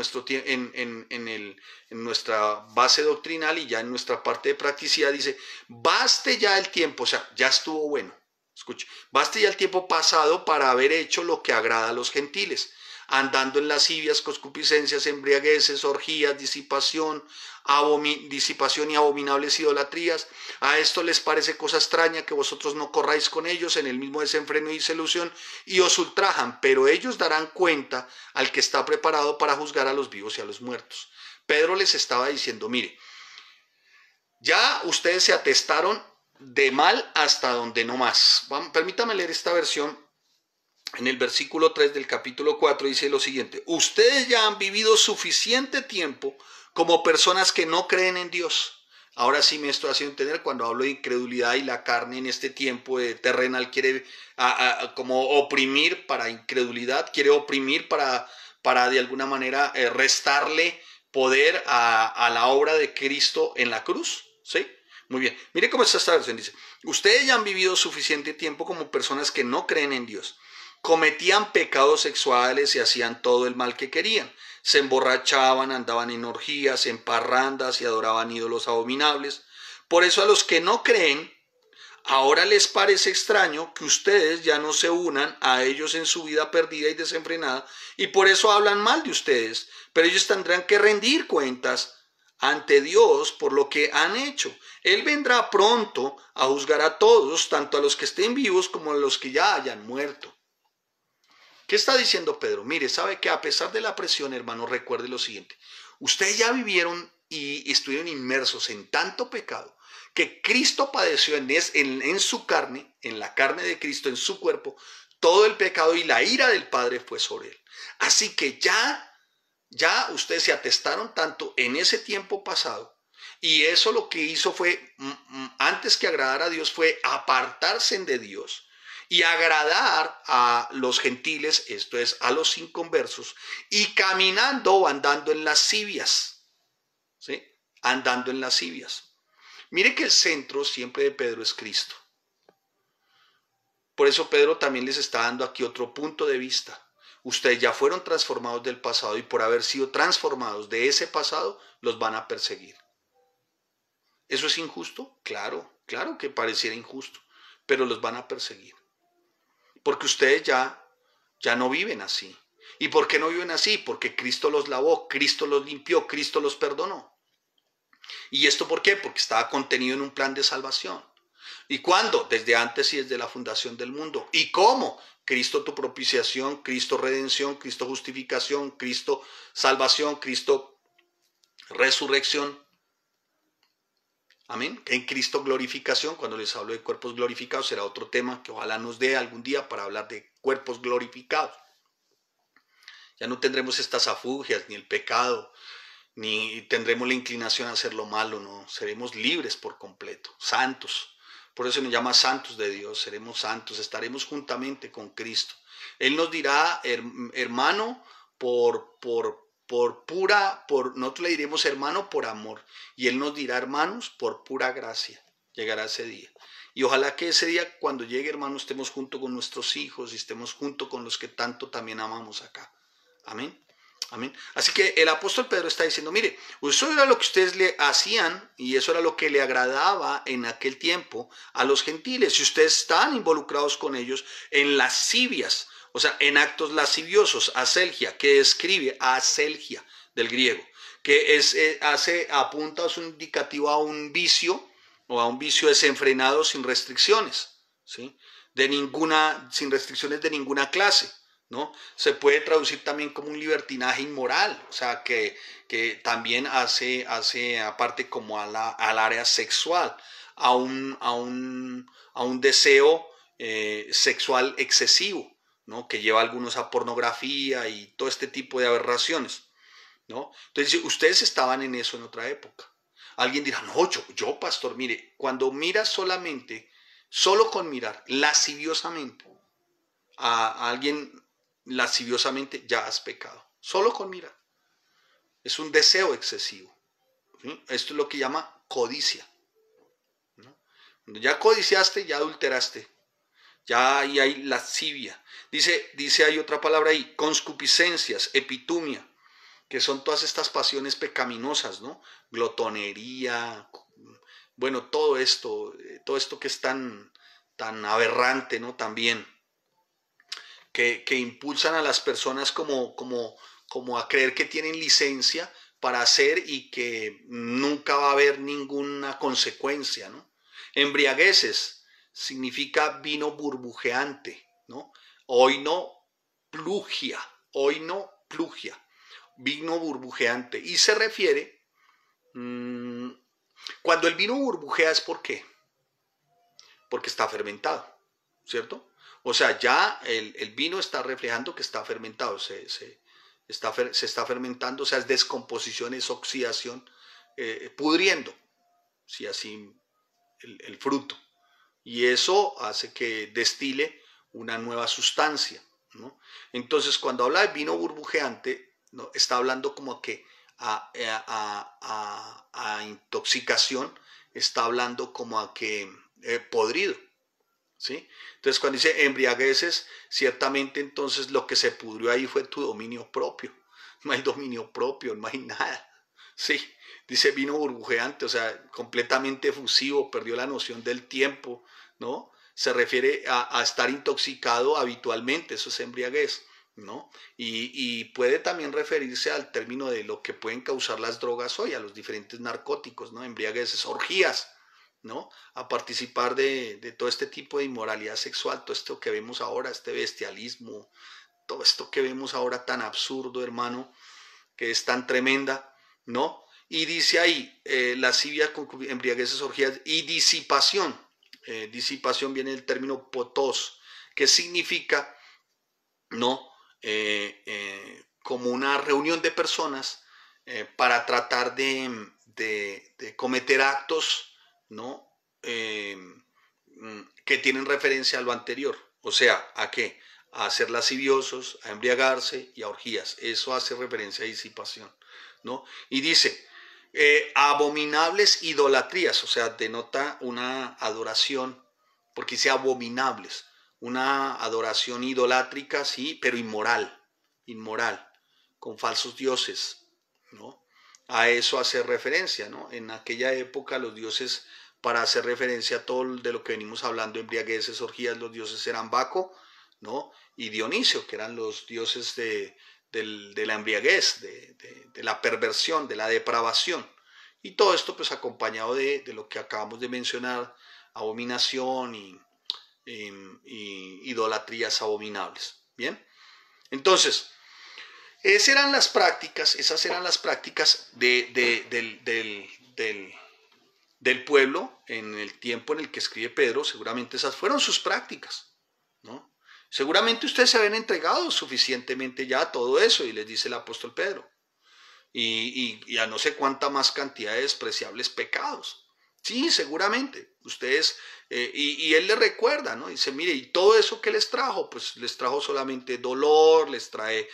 nuestra base doctrinal y ya en nuestra parte de practicidad dice, baste ya el tiempo, o sea, ya estuvo bueno. Escuche, baste ya el tiempo pasado para haber hecho lo que agrada a los gentiles, andando en lascivias, concupiscencias, embriagueces, orgías, disipación y abominables idolatrías. A esto les parece cosa extraña que vosotros no corráis con ellos en el mismo desenfreno y disilusión y os ultrajan, pero ellos darán cuenta al que está preparado para juzgar a los vivos y a los muertos. Pedro les estaba diciendo, mire, ya ustedes se atestaron de mal hasta donde no más. Permítame leer esta versión. En el versículo 3 del capítulo 4 dice lo siguiente, ustedes ya han vivido suficiente tiempo como personas que no creen en Dios. Ahora sí me estoy haciendo entender cuando hablo de incredulidad y la carne en este tiempo terrenal quiere como oprimir para incredulidad, quiere oprimir para de alguna manera restarle poder a la obra de Cristo en la cruz, ¿sí? Muy bien, mire cómo está esta versión, dice, ustedes ya han vivido suficiente tiempo como personas que no creen en Dios. Cometían pecados sexuales y hacían todo el mal que querían. Se emborrachaban, andaban en orgías, en parrandas y adoraban ídolos abominables. Por eso a los que no creen, ahora les parece extraño que ustedes ya no se unan a ellos en su vida perdida y desenfrenada, y por eso hablan mal de ustedes. Pero ellos tendrán que rendir cuentas ante Dios por lo que han hecho. Él vendrá pronto a juzgar a todos, tanto a los que estén vivos como a los que ya hayan muerto. ¿Qué está diciendo Pedro? Mire, sabe que a pesar de la presión, hermano, recuerde lo siguiente. Ustedes ya vivieron y estuvieron inmersos en tanto pecado que Cristo padeció en su carne, en la carne de Cristo, en su cuerpo, todo el pecado y la ira del Padre fue sobre él. Así que ya ustedes se atestaron tanto en ese tiempo pasado. Y eso lo que hizo fue, antes que agradar a Dios, fue apartarse de Dios y agradar a los gentiles, esto es, a los inconversos, y caminando o andando en lascivias, ¿sí? Andando en lascivias. Mire que el centro siempre de Pedro es Cristo. Por eso Pedro también les está dando aquí otro punto de vista. Ustedes ya fueron transformados del pasado y por haber sido transformados de ese pasado, los van a perseguir. ¿Eso es injusto? Claro, claro que pareciera injusto, pero los van a perseguir. Porque ustedes ya no viven así. ¿Y por qué no viven así? Porque Cristo los lavó, Cristo los limpió, Cristo los perdonó. ¿Y esto por qué? Porque estaba contenido en un plan de salvación. ¿Y cuándo? Desde antes y desde la fundación del mundo. ¿Y cómo? Cristo tu propiciación, Cristo redención, Cristo justificación, Cristo salvación, Cristo resurrección. Amén. En Cristo glorificación, cuando les hablo de cuerpos glorificados, será otro tema que ojalá nos dé algún día para hablar de cuerpos glorificados. Ya no tendremos estas afugias, ni el pecado, ni tendremos la inclinación a hacer lo malo, no. Seremos libres por completo, santos. Por eso nos llama santos de Dios, seremos santos, estaremos juntamente con Cristo. Él nos dirá, hermano, nosotros le diremos hermano por amor, y Él nos dirá hermanos por pura gracia. Llegará ese día. Y ojalá que ese día, cuando llegue, hermano, estemos junto con nuestros hijos y estemos junto con los que tanto también amamos acá. Amén. Amén. Así que el apóstol Pedro está diciendo, mire, eso era lo que ustedes le hacían y eso era lo que le agradaba en aquel tiempo a los gentiles. Y ustedes están involucrados con ellos en lascivias, o sea, en actos lasciviosos, aselgia, que describe aselgia del griego, que apunta, es un indicativo a un vicio o a un vicio desenfrenado sin restricciones, ¿sí? Sin restricciones de ninguna clase. ¿No? Se puede traducir también como un libertinaje inmoral, o sea, que también hace aparte como al área sexual, a un deseo sexual excesivo, ¿no? Que lleva a algunos a pornografía y todo este tipo de aberraciones. ¿no? Entonces, ustedes estaban en eso en otra época. Alguien dirá, no, yo, pastor, mire, cuando miras solamente, solo con mirar, lasciviosamente, a alguien lasciviosamente, ya has pecado. Solo con mirar. Es un deseo excesivo. ¿Sí? Esto es lo que llama codicia. ¿No? Cuando ya codiciaste, ya adulteraste. Ya ahí hay lascivia. Dice hay otra palabra ahí, conscupiscencias, epitumia, que son todas estas pasiones pecaminosas, ¿no? Glotonería, bueno, todo esto que es tan aberrante, ¿no? También, que impulsan a las personas como a creer que tienen licencia para hacer y que nunca va a haber ninguna consecuencia, ¿no? Embriagueces significa vino burbujeante, ¿no? Plugia, plugia, vino burbujeante. Y se refiere, cuando el vino burbujea es ¿por qué? Porque está fermentado, ¿cierto? O sea, ya el vino está reflejando que está fermentado, se está fermentando, o sea, es descomposición, es oxidación, pudriendo, si así, el fruto. Y eso hace que destile una nueva sustancia, ¿no? Entonces, cuando habla de vino burbujeante, ¿no? Está hablando como que a intoxicación, está hablando como a que podrido, ¿sí? Entonces, cuando dice embriagueces, ciertamente entonces lo que se pudrió ahí fue tu dominio propio. No hay dominio propio, no hay nada. Sí, dice vino burbujeante, o sea, completamente efusivo, perdió la noción del tiempo, ¿no? Se refiere a estar intoxicado habitualmente, eso es embriaguez, ¿no? Y puede también referirse al término de lo que pueden causar las drogas hoy, a los diferentes narcóticos, ¿no? Embriagueces, orgías, ¿no? A participar de todo este tipo de inmoralidad sexual, todo esto que vemos ahora, este bestialismo, todo esto que vemos ahora tan absurdo, hermano, que es tan tremenda, ¿no? Y dice ahí, lascivia, embriagueces, orgías y disipación. Disipación viene del término potos, que significa, ¿no? Como una reunión de personas para tratar de cometer actos, ¿no? Que tienen referencia a lo anterior. O sea, ¿a qué? A ser lasciviosos, a embriagarse y a orgías. Eso hace referencia a disipación, ¿no? Y dice, abominables idolatrías, o sea, denota una adoración, porque dice abominables, una adoración idolátrica, sí, pero inmoral, con falsos dioses, ¿no? A eso hace referencia, ¿no? En aquella época los dioses, para hacer referencia a todo de lo que venimos hablando, embriagueces, orgías, los dioses eran Baco, ¿no? Y Dionisio, que eran los dioses de la embriaguez, de la perversión, de la depravación. Y todo esto pues acompañado de lo que acabamos de mencionar, abominación y idolatrías abominables. Bien, entonces, esas eran las prácticas del pueblo en el tiempo en el que escribe Pedro. Seguramente esas fueron sus prácticas, ¿no? Seguramente ustedes se habían entregado suficientemente ya a todo eso, y les dice el apóstol Pedro, y a no sé cuánta más cantidad de despreciables pecados. Sí, seguramente. Ustedes, y él les recuerda, ¿no? Dice, mire, y todo eso que les trajo, pues les trajo solamente dolor, les trae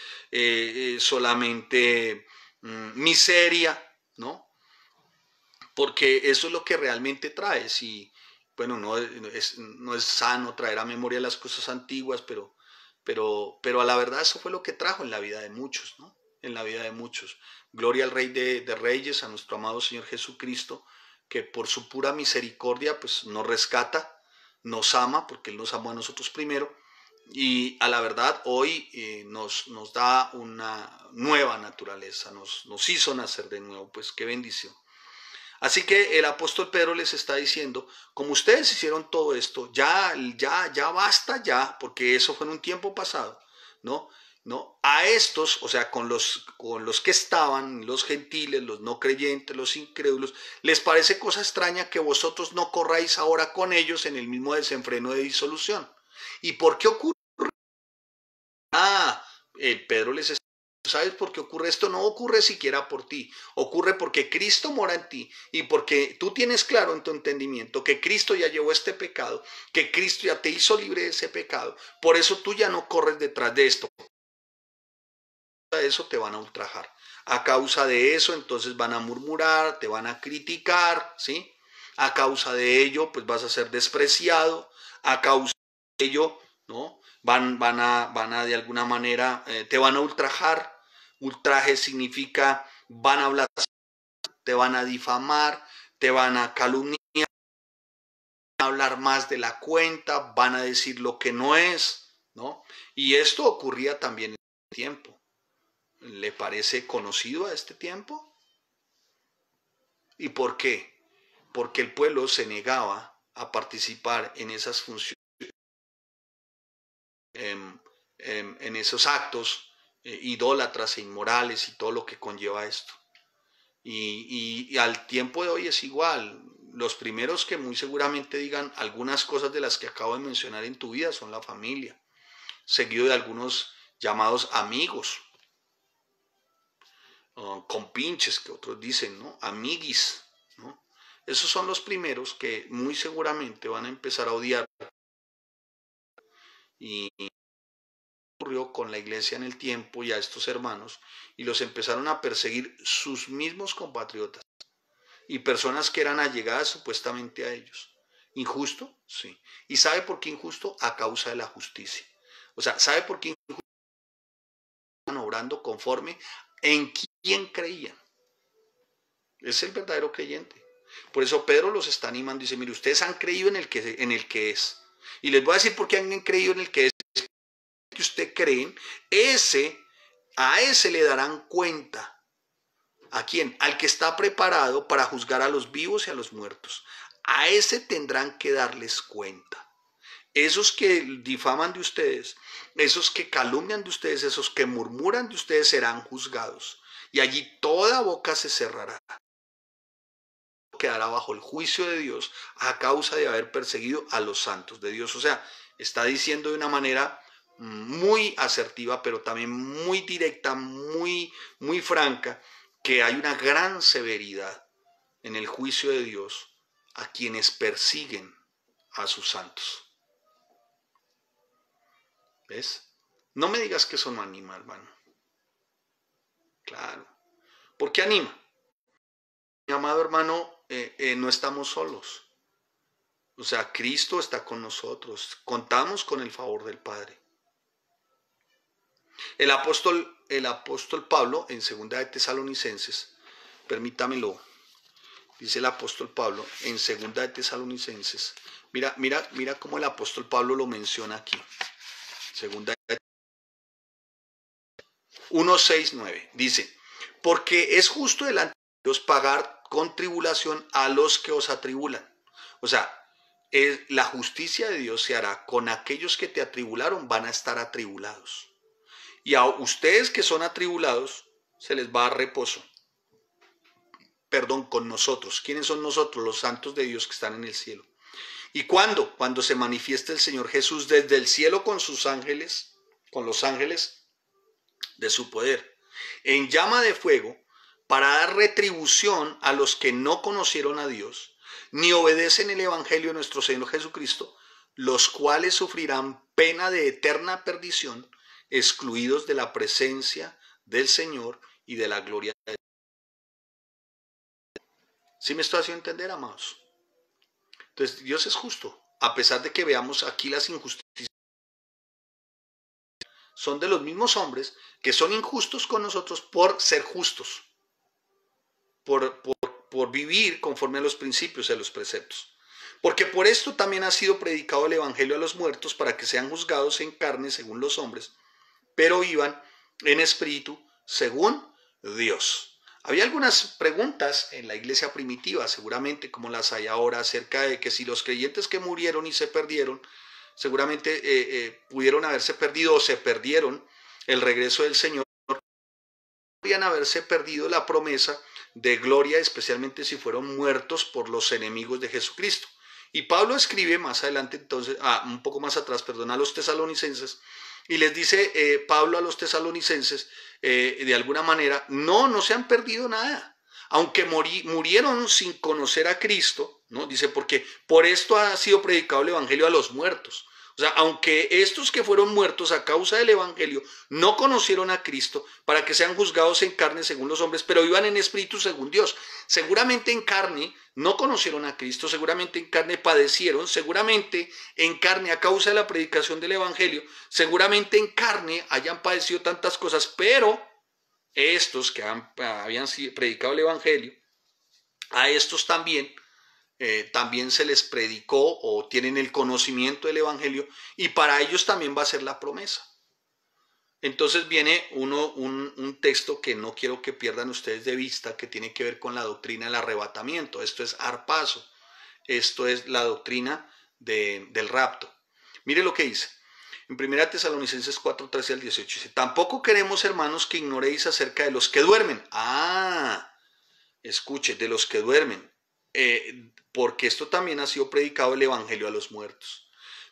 solamente miseria, ¿no? Porque eso es lo que realmente trae. Si, bueno, no es sano traer a memoria las cosas antiguas, pero a la verdad eso fue lo que trajo en la vida de muchos, ¿no? En la vida de muchos. Gloria al Rey de Reyes, a nuestro amado Señor Jesucristo, que por su pura misericordia pues nos rescata, nos ama, porque Él nos amó a nosotros primero, y a la verdad hoy nos da una nueva naturaleza, nos hizo nacer de nuevo, pues qué bendición. Así que el apóstol Pedro les está diciendo, como ustedes hicieron todo esto, ya basta ya, porque eso fue en un tiempo pasado, ¿no? ¿No? A estos, o sea, con los que estaban, los gentiles, los no creyentes, los incrédulos, les parece cosa extraña que vosotros no corráis ahora con ellos en el mismo desenfreno de disolución. ¿Y por qué ocurre? Pedro les está ¿Sabes por qué ocurre esto? No ocurre siquiera por ti. Ocurre porque Cristo mora en ti y porque tú tienes claro en tu entendimiento que Cristo ya llevó este pecado, que Cristo ya te hizo libre de ese pecado. Por eso tú ya no corres detrás de esto. De eso te van a ultrajar. A causa de eso, entonces van a murmurar, te van a criticar, ¿sí? A causa de ello, pues vas a ser despreciado. A causa de ello, ¿no? Van a de alguna manera, te van a ultrajar. Ultraje significa, van a hablar, te van a difamar, te van a calumniar, van a hablar más de la cuenta, van a decir lo que no es, ¿no? Y esto ocurría también en el tiempo. ¿Le parece conocido a este tiempo? ¿Y por qué? Porque el pueblo se negaba a participar en esas funciones, en esos actos idólatras e inmorales y todo lo que conlleva esto. Y al tiempo de hoy es igual. Los primeros que muy seguramente digan algunas cosas de las que acabo de mencionar en tu vida son la familia, seguido de algunos llamados amigos, compinches, que otros dicen, ¿no? Amiguis, ¿no? Esos son los primeros que muy seguramente van a empezar a odiar. Y ocurrió con la iglesia en el tiempo y a estos hermanos, y los empezaron a perseguir sus mismos compatriotas y personas que eran allegadas supuestamente a ellos. ¿Injusto? Sí. ¿Y sabe por qué injusto? A causa de la justicia. O sea, ¿sabe por qué injusto? Están obrando conforme en quién creían. Es el verdadero creyente. Por eso Pedro los está animando y dice, mire, ustedes han creído en el que es. Y les voy a decir por qué han creído en el que es. Que usted creen, a ese le darán cuenta. ¿A quién? Al que está preparado para juzgar a los vivos y a los muertos. A ese tendrán que darles cuenta. Esos que difaman de ustedes, esos que calumnian de ustedes, esos que murmuran de ustedes serán juzgados. Y allí toda boca se cerrará. Quedará bajo el juicio de Dios a causa de haber perseguido a los santos de Dios. O sea, está diciendo de una manera muy asertiva, pero también muy directa, muy franca, que hay una gran severidad en el juicio de Dios a quienes persiguen a sus santos. ¿Ves? No me digas que eso no anima, hermano. Claro. ¿Por qué anima? Mi amado hermano, no estamos solos. O sea, Cristo está con nosotros. Contamos con el favor del Padre. El apóstol Pablo, en 2 de Tesalonicenses, permítamelo, dice el apóstol Pablo, en 2 de Tesalonicenses, mira cómo el apóstol Pablo lo menciona aquí. 2 de 1, 6, 9, dice, porque es justo delante de Dios pagar con tribulación a los que os atribulan. O sea, la justicia de Dios se hará con aquellos que te atribularon, van a estar atribulados. Y a ustedes que son atribulados, se les va a dar reposo. Perdón, con nosotros. ¿Quiénes son nosotros? Los santos de Dios que están en el cielo. ¿Y cuándo? Cuando se manifieste el Señor Jesús desde el cielo con sus ángeles, con los ángeles de su poder, en llama de fuego, para dar retribución a los que no conocieron a Dios, ni obedecen el evangelio de nuestro Señor Jesucristo, los cuales sufrirán pena de eterna perdición, excluidos de la presencia del Señor y de la gloria de Dios. ¿Sí me estoy haciendo entender, amados? Entonces, Dios es justo, a pesar de que veamos aquí las injusticias. Son de los mismos hombres que son injustos con nosotros por ser justos, por vivir conforme a los principios y a los preceptos. Porque por esto también ha sido predicado el evangelio a los muertos, para que sean juzgados en carne según los hombres, pero vivan en espíritu según Dios. Había algunas preguntas en la iglesia primitiva, seguramente como las hay ahora, acerca de que si los creyentes que murieron y se perdieron, seguramente pudieron haberse perdido o se perdieron el regreso del Señor, podrían haberse perdido la promesa de gloria, especialmente si fueron muertos por los enemigos de Jesucristo. Y Pablo escribe más adelante, entonces, un poco más atrás, a los tesalonicenses, Y les dice Pablo a los tesalonicenses, de alguna manera, no se han perdido nada. Aunque murieron sin conocer a Cristo, ¿no? Dice, porque por esto ha sido predicado el evangelio a los muertos. O sea, aunque estos que fueron muertos a causa del evangelio no conocieron a Cristo, para que sean juzgados en carne según los hombres, pero iban en espíritu según Dios. Seguramente en carne no conocieron a Cristo, seguramente en carne padecieron, seguramente en carne a causa de la predicación del evangelio, seguramente en carne hayan padecido tantas cosas, pero estos que habían predicado el evangelio, a estos también se les predicó o tienen el conocimiento del evangelio, y para ellos también va a ser la promesa. Entonces viene un texto que no quiero que pierdan ustedes de vista, que tiene que ver con la doctrina del arrebatamiento. Esto es arpazo, esto es la doctrina del rapto. Mire lo que dice en 1 Tesalonicenses 4, 13 al 18. Dice, tampoco queremos, hermanos, que ignoréis acerca de los que duermen. Escuche, de los que duermen. Porque esto también ha sido predicado el evangelio a los muertos.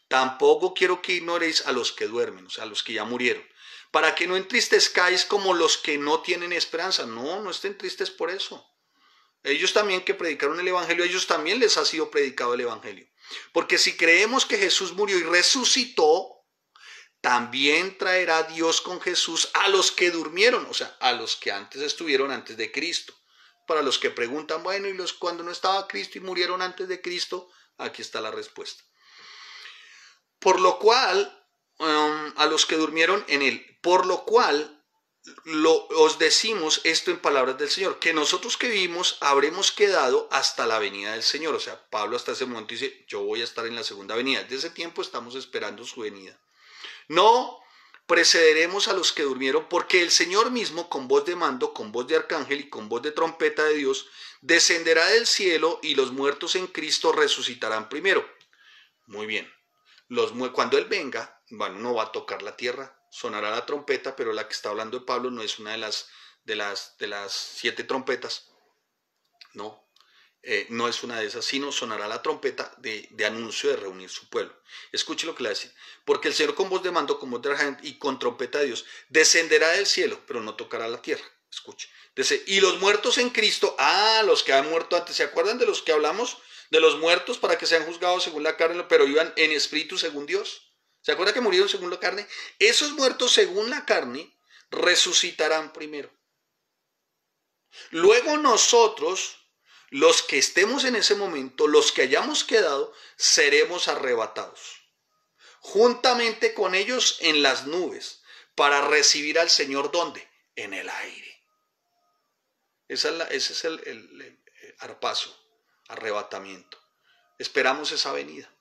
Tampoco quiero que ignoréis a los que duermen, o sea, a los que ya murieron, para que no entristezcáis como los que no tienen esperanza. No estén tristes por eso. Ellos también que predicaron el evangelio, a ellos también les ha sido predicado el evangelio. Porque si creemos que Jesús murió y resucitó, también traerá Dios con Jesús a los que durmieron, o sea, a los que antes estuvieron antes de Cristo. Para los que preguntan, bueno, ¿y cuando no estaba Cristo y murieron antes de Cristo? Aquí está la respuesta. Por lo cual, a los que durmieron en él, por lo cual os decimos esto en palabras del Señor, que nosotros que vivimos habremos quedado hasta la venida del Señor. O sea, Pablo hasta ese momento dice, yo voy a estar en la segunda venida. Desde ese tiempo estamos esperando su venida. No precederemos a los que durmieron, porque el Señor mismo, con voz de mando, con voz de arcángel y con voz de trompeta de Dios, descenderá del cielo, y los muertos en Cristo resucitarán primero. Muy bien. Cuando Él venga, bueno, no va a tocar la tierra, sonará la trompeta, pero la que está hablando de Pablo no es una de las 7 trompetas. No es una de esas, sino sonará la trompeta de anuncio de reunir su pueblo. Escuche lo que le dice. Porque el Señor con voz de mando, con voz de arcángel y con trompeta de Dios, descenderá del cielo, pero no tocará la tierra. Escuche. Dice, y los muertos en Cristo, los que han muerto antes, ¿se acuerdan de los que hablamos? De los muertos para que sean juzgados según la carne, pero iban en espíritu según Dios. ¿Se acuerdan que murieron según la carne? Esos muertos según la carne resucitarán primero. Luego nosotros, los que estemos en ese momento, los que hayamos quedado, seremos arrebatados, juntamente con ellos en las nubes, para recibir al Señor, ¿dónde? En el aire. Ese es el arpazo, arrebatamiento. Esperamos esa venida.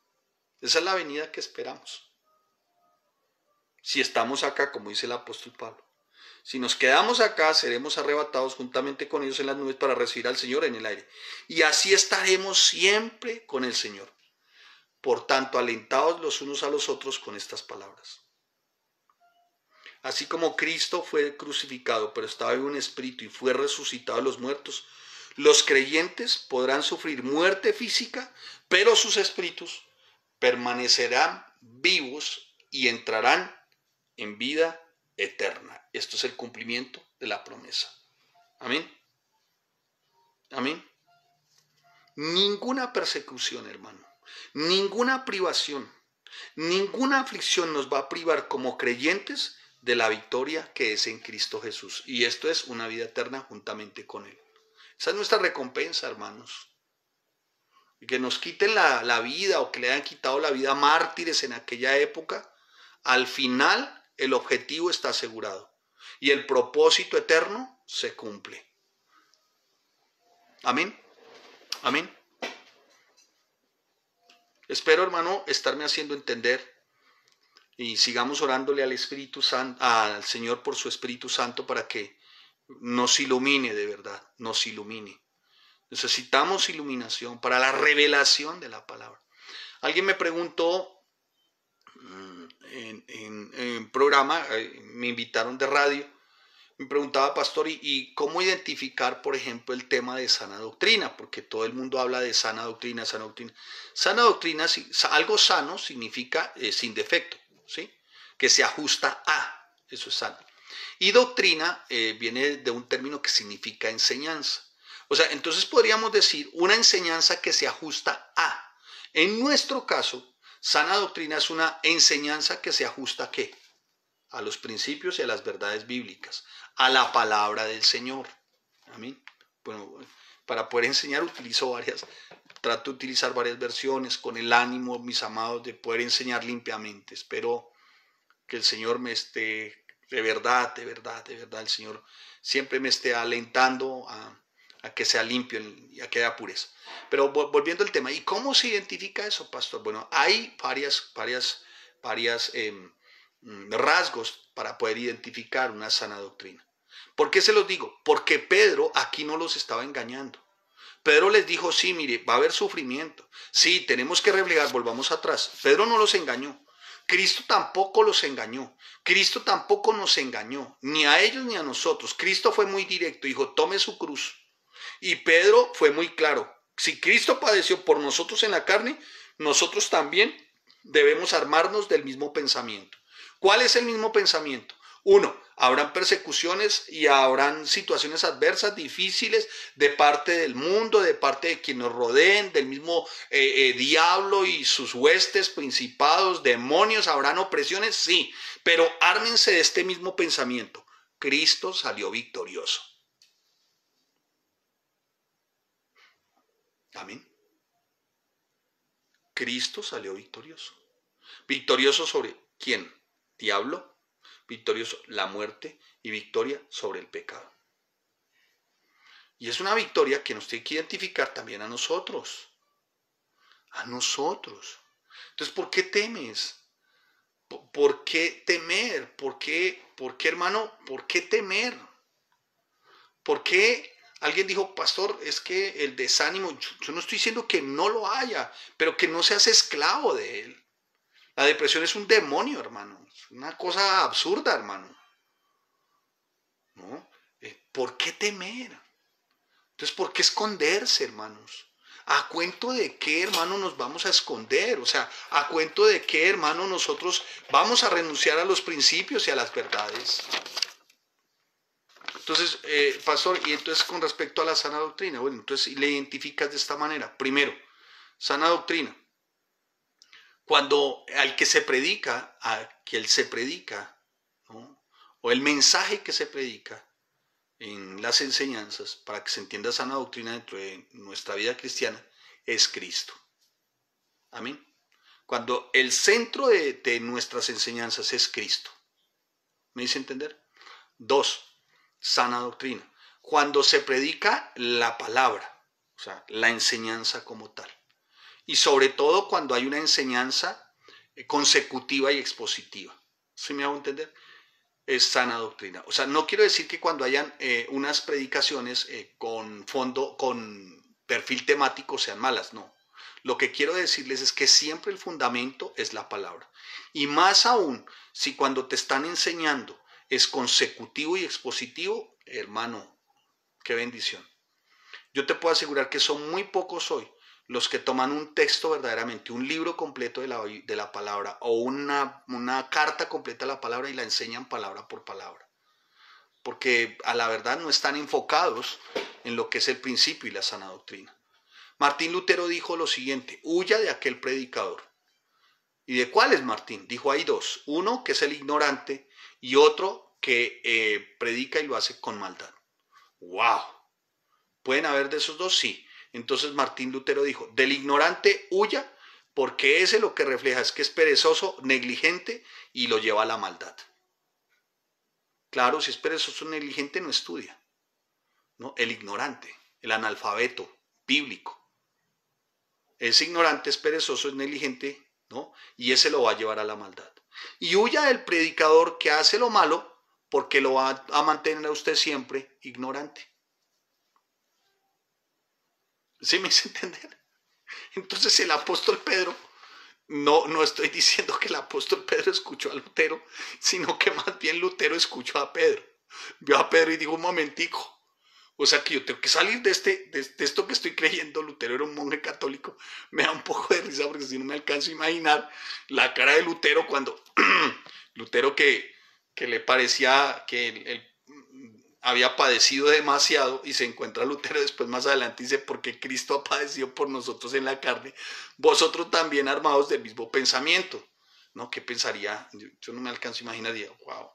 Esa es la venida que esperamos. Si estamos acá, como dice el apóstol Pablo. Si nos quedamos acá, seremos arrebatados juntamente con ellos en las nubes para recibir al Señor en el aire. Y así estaremos siempre con el Señor. Por tanto, alentaos los unos a los otros con estas palabras. Así como Cristo fue crucificado, pero estaba en un espíritu y fue resucitado de los muertos, los creyentes podrán sufrir muerte física, pero sus espíritus permanecerán vivos y entrarán en vida eterna. Esto es el cumplimiento de la promesa. Amén. Amén. Ninguna persecución, hermano, ninguna privación, ninguna aflicción nos va a privar como creyentes de la victoria que es en Cristo Jesús. Y esto es una vida eterna juntamente con Él. Esa es nuestra recompensa, hermanos. Y que nos quiten la vida, o que le hayan quitado la vida a mártires en aquella época, al final el objetivo está asegurado. Y el propósito eterno se cumple. Amén. Amén. Espero, hermano, estarme haciendo entender, y sigamos orándole al Espíritu Santo, al Señor por su Espíritu Santo, para que nos ilumine de verdad, nos ilumine. Necesitamos iluminación para la revelación de la palabra. Alguien me preguntó en programa, me invitaron de radio, me preguntaba, pastor, ¿y cómo identificar, por ejemplo, el tema de sana doctrina? Porque todo el mundo habla de sana doctrina, sana doctrina. Sana doctrina, algo sano significa sin defecto, ¿sí? que se ajusta a, eso es sana. Y doctrina viene de un término que significa enseñanza. O sea, entonces podríamos decir una enseñanza que se ajusta a. En nuestro caso, sana doctrina es una enseñanza que se ajusta ¿a qué? A los principios y a las verdades bíblicas, a la palabra del Señor. Amén. Bueno, para poder enseñar trato de utilizar varias versiones con el ánimo, mis amados, de poder enseñar limpiamente. Espero que el Señor me esté, de verdad, el Señor siempre me esté alentando a que sea limpio y a que haya pureza. Pero volviendo al tema, ¿y cómo se identifica eso, pastor? Bueno, hay varias rasgos para poder identificar una sana doctrina. ¿Por qué se los digo? Porque Pedro aquí no los estaba engañando. Pedro les dijo, sí, mire, va a haber sufrimiento. Sí, tenemos que replegar, volvamos atrás. Pedro no los engañó. Cristo tampoco los engañó. Cristo tampoco nos engañó, ni a ellos ni a nosotros. Cristo fue muy directo, dijo, tome su cruz. Y Pedro fue muy claro, si Cristo padeció por nosotros en la carne, nosotros también debemos armarnos del mismo pensamiento. ¿Cuál es el mismo pensamiento? Uno, habrán persecuciones y habrán situaciones adversas, difíciles, de parte del mundo, de parte de quienes nos rodeen, del mismo diablo y sus huestes, principados, demonios, habrán opresiones, sí, pero ármense de este mismo pensamiento. Cristo salió victorioso. Amén. Cristo salió victorioso. ¿Victorioso sobre quién? Diablo. Victorioso la muerte y victoria sobre el pecado. Y es una victoria que nos tiene que identificar también a nosotros. A nosotros. Entonces, ¿por qué temes? ¿Por qué temer? ¿Por qué, hermano? ¿Por qué temer? ¿Por qué? Alguien dijo, pastor, es que el desánimo, yo no estoy diciendo que no lo haya, pero que no seas esclavo de él. La depresión es un demonio, hermano. Es una cosa absurda, hermano. ¿No? ¿Por qué temer? Entonces, ¿por qué esconderse, hermanos? ¿A cuento de qué, hermano, nos vamos a esconder? O sea, ¿a cuento de qué, hermano, nosotros vamos a renunciar a los principios y a las verdades? Entonces, pastor, y entonces con respecto a la sana doctrina, bueno, entonces le identificas de esta manera. Primero, sana doctrina. Cuando al que se predica, ¿no? O el mensaje que se predica en las enseñanzas, para que se entienda sana doctrina dentro de nuestra vida cristiana, es Cristo. Amén. Cuando el centro de nuestras enseñanzas es Cristo. ¿Me hice entender? Dos, sana doctrina. Cuando se predica la palabra, o sea, la enseñanza como tal. Y sobre todo cuando hay una enseñanza consecutiva y expositiva. ¿Sí me hago entender? Es sana doctrina. O sea, no quiero decir que cuando hayan unas predicaciones con fondo, con perfil temático sean malas, no. Lo que quiero decirles es que siempre el fundamento es la palabra. Y más aún, si cuando te están enseñando es consecutivo y expositivo, hermano, qué bendición. Yo te puedo asegurar que son muy pocos hoy los que toman un texto verdaderamente, un libro completo de la palabra o una carta completa de la palabra y la enseñan palabra por palabra. Porque a la verdad no están enfocados en lo que es el principio y la sana doctrina. Martín Lutero dijo lo siguiente, huya de aquel predicador. ¿Y de cuál es Martín? Dijo, hay dos. Uno que es el ignorante y otro que predica y lo hace con maldad. ¡Wow! ¿Pueden haber de esos dos? Sí. Entonces Martín Lutero dijo, del ignorante huya, porque ese lo que refleja es que es perezoso, negligente y lo lleva a la maldad. Claro, si es perezoso, negligente no estudia, ¿no? El ignorante, el analfabeto bíblico. Ese ignorante es perezoso, es negligente, ¿no? Y ese lo va a llevar a la maldad. Y huya del predicador que hace lo malo, porque lo va a mantener a usted siempre ignorante. ¿Sí me hice entender? Entonces el apóstol Pedro, no estoy diciendo que el apóstol Pedro escuchó a Lutero, sino que más bien Lutero escuchó a Pedro. Vio a Pedro y dijo, un momentico, O sea que yo tengo que salir de esto que estoy creyendo. Lutero era un monje católico. Me da un poco de risa porque si no me alcanzo a imaginar la cara de Lutero cuando Lutero que le parecía que él había padecido demasiado y se encuentra Lutero después más adelante y dice, porque Cristo ha padecido por nosotros en la carne, vosotros también armados del mismo pensamiento. ¿No? ¿Qué pensaría? Yo no me alcanzo a imaginar, wow.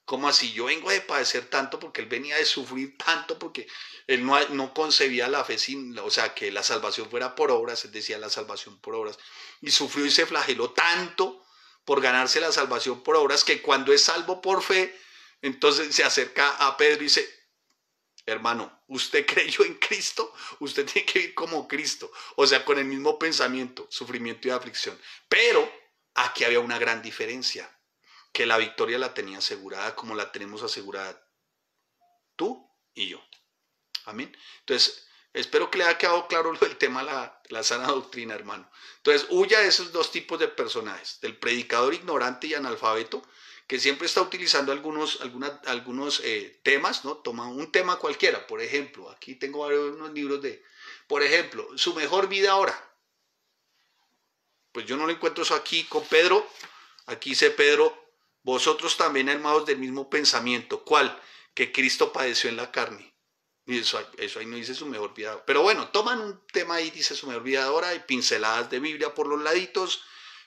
¿Cómo así? Yo vengo de padecer tanto porque él venía de sufrir tanto porque él no concebía la fe sin, o sea, que la salvación fuera por obras, él decía la salvación por obras, y sufrió y se flageló tanto por ganarse la salvación por obras que cuando es salvo por fe, entonces se acerca a Pedro y dice, hermano, usted creyó en Cristo, usted tiene que vivir como Cristo, o sea, con el mismo pensamiento, sufrimiento y aflicción. Pero aquí había una gran diferencia, que la victoria la tenía asegurada como la tenemos asegurada tú y yo. Amén. Entonces, espero que le haya quedado claro el tema la sana doctrina, hermano. Entonces, huya de esos dos tipos de personajes, del predicador ignorante y analfabeto, que siempre está utilizando algunos temas, ¿no? Toma un tema cualquiera, por ejemplo, aquí tengo unos libros por ejemplo, su mejor vida ahora. Pues yo no lo encuentro eso aquí con Pedro. Aquí dice Pedro, vosotros también hermanos del mismo pensamiento. ¿Cuál? Que Cristo padeció en la carne. Y eso ahí no dice su mejor vida. Pero bueno, toman un tema ahí, dice su mejor vida ahora, y pinceladas de Biblia por los laditos,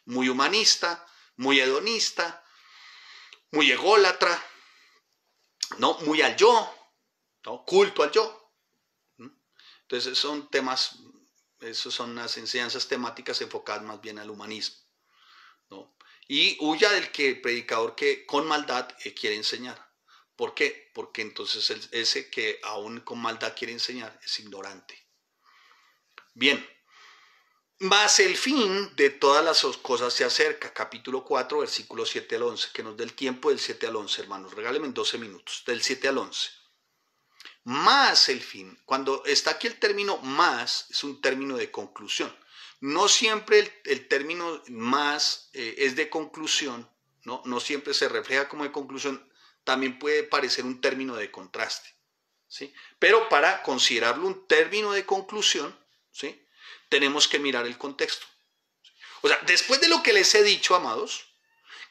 muy humanista, muy hedonista, muy ególatra, ¿no? Muy al yo, ¿no? Culto al yo. Entonces son temas, esos son las enseñanzas temáticas enfocadas más bien al humanismo, ¿no? Y huya del predicador que con maldad quiere enseñar. ¿Por qué? Porque entonces ese que aún con maldad quiere enseñar es ignorante. Bien, mas el fin de todas las cosas se acerca. Capítulo 4, versículos 7 al 11, que nos dé el tiempo del 7 al 11, hermanos. Regálenme 12 minutos, del 7 al 11. Más el fin. Cuando está aquí el término más, es un término de conclusión. No siempre el término más es de conclusión, ¿no? No siempre se refleja como de conclusión, también puede parecer un término de contraste, ¿sí? Pero para considerarlo un término de conclusión, ¿sí? Tenemos que mirar el contexto. O sea, después de lo que les he dicho, amados,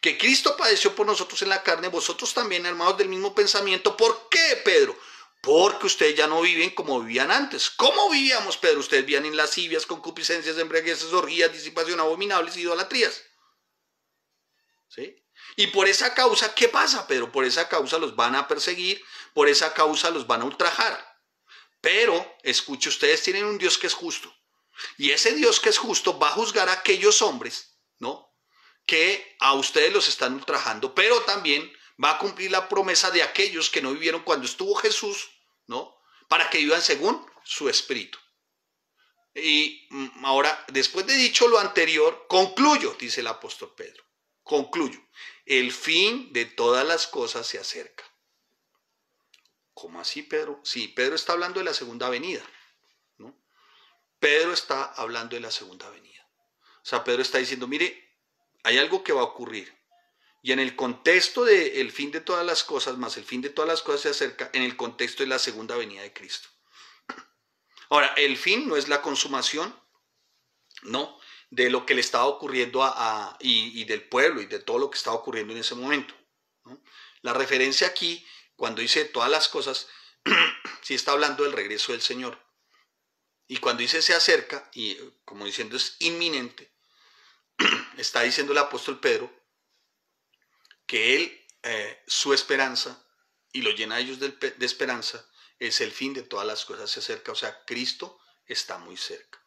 que Cristo padeció por nosotros en la carne, vosotros también, hermanos del mismo pensamiento. ¿Por qué, Pedro? Porque ustedes ya no viven como vivían antes. ¿Cómo vivíamos, Pedro? Ustedes vivían en lascivias, concupiscencias, embriagueces, orgías, disipación, abominables, idolatrías. ¿Sí? Y por esa causa, ¿qué pasa, Pedro? Por esa causa los van a perseguir, por esa causa los van a ultrajar. Pero, escuche, ustedes tienen un Dios que es justo. Y ese Dios que es justo va a juzgar a aquellos hombres, ¿no? Que a ustedes los están ultrajando, pero también va a cumplir la promesa de aquellos que no vivieron cuando estuvo Jesús, ¿no? Para que vivan según su espíritu. Y ahora, después de dicho lo anterior, concluyo, dice el apóstol Pedro, concluyo, el fin de todas las cosas se acerca. ¿Cómo así, Pedro? Sí, Pedro está hablando de la segunda venida, ¿no? Pedro está hablando de la segunda venida. O sea, Pedro está diciendo, mire, hay algo que va a ocurrir. Y en el contexto del fin de todas las cosas, más el fin de todas las cosas se acerca, en el contexto de la segunda venida de Cristo. Ahora, el fin no es la consumación, ¿no? De lo que le estaba ocurriendo y del pueblo y de todo lo que estaba ocurriendo en ese momento, ¿no? La referencia aquí, cuando dice todas las cosas, sí está hablando del regreso del Señor. Y cuando dice se acerca, y como diciendo es inminente, está diciendo el apóstol Pedro que él, su esperanza, y lo llena a ellos de esperanza, es el fin de todas las cosas se acerca. O sea, Cristo está muy cerca.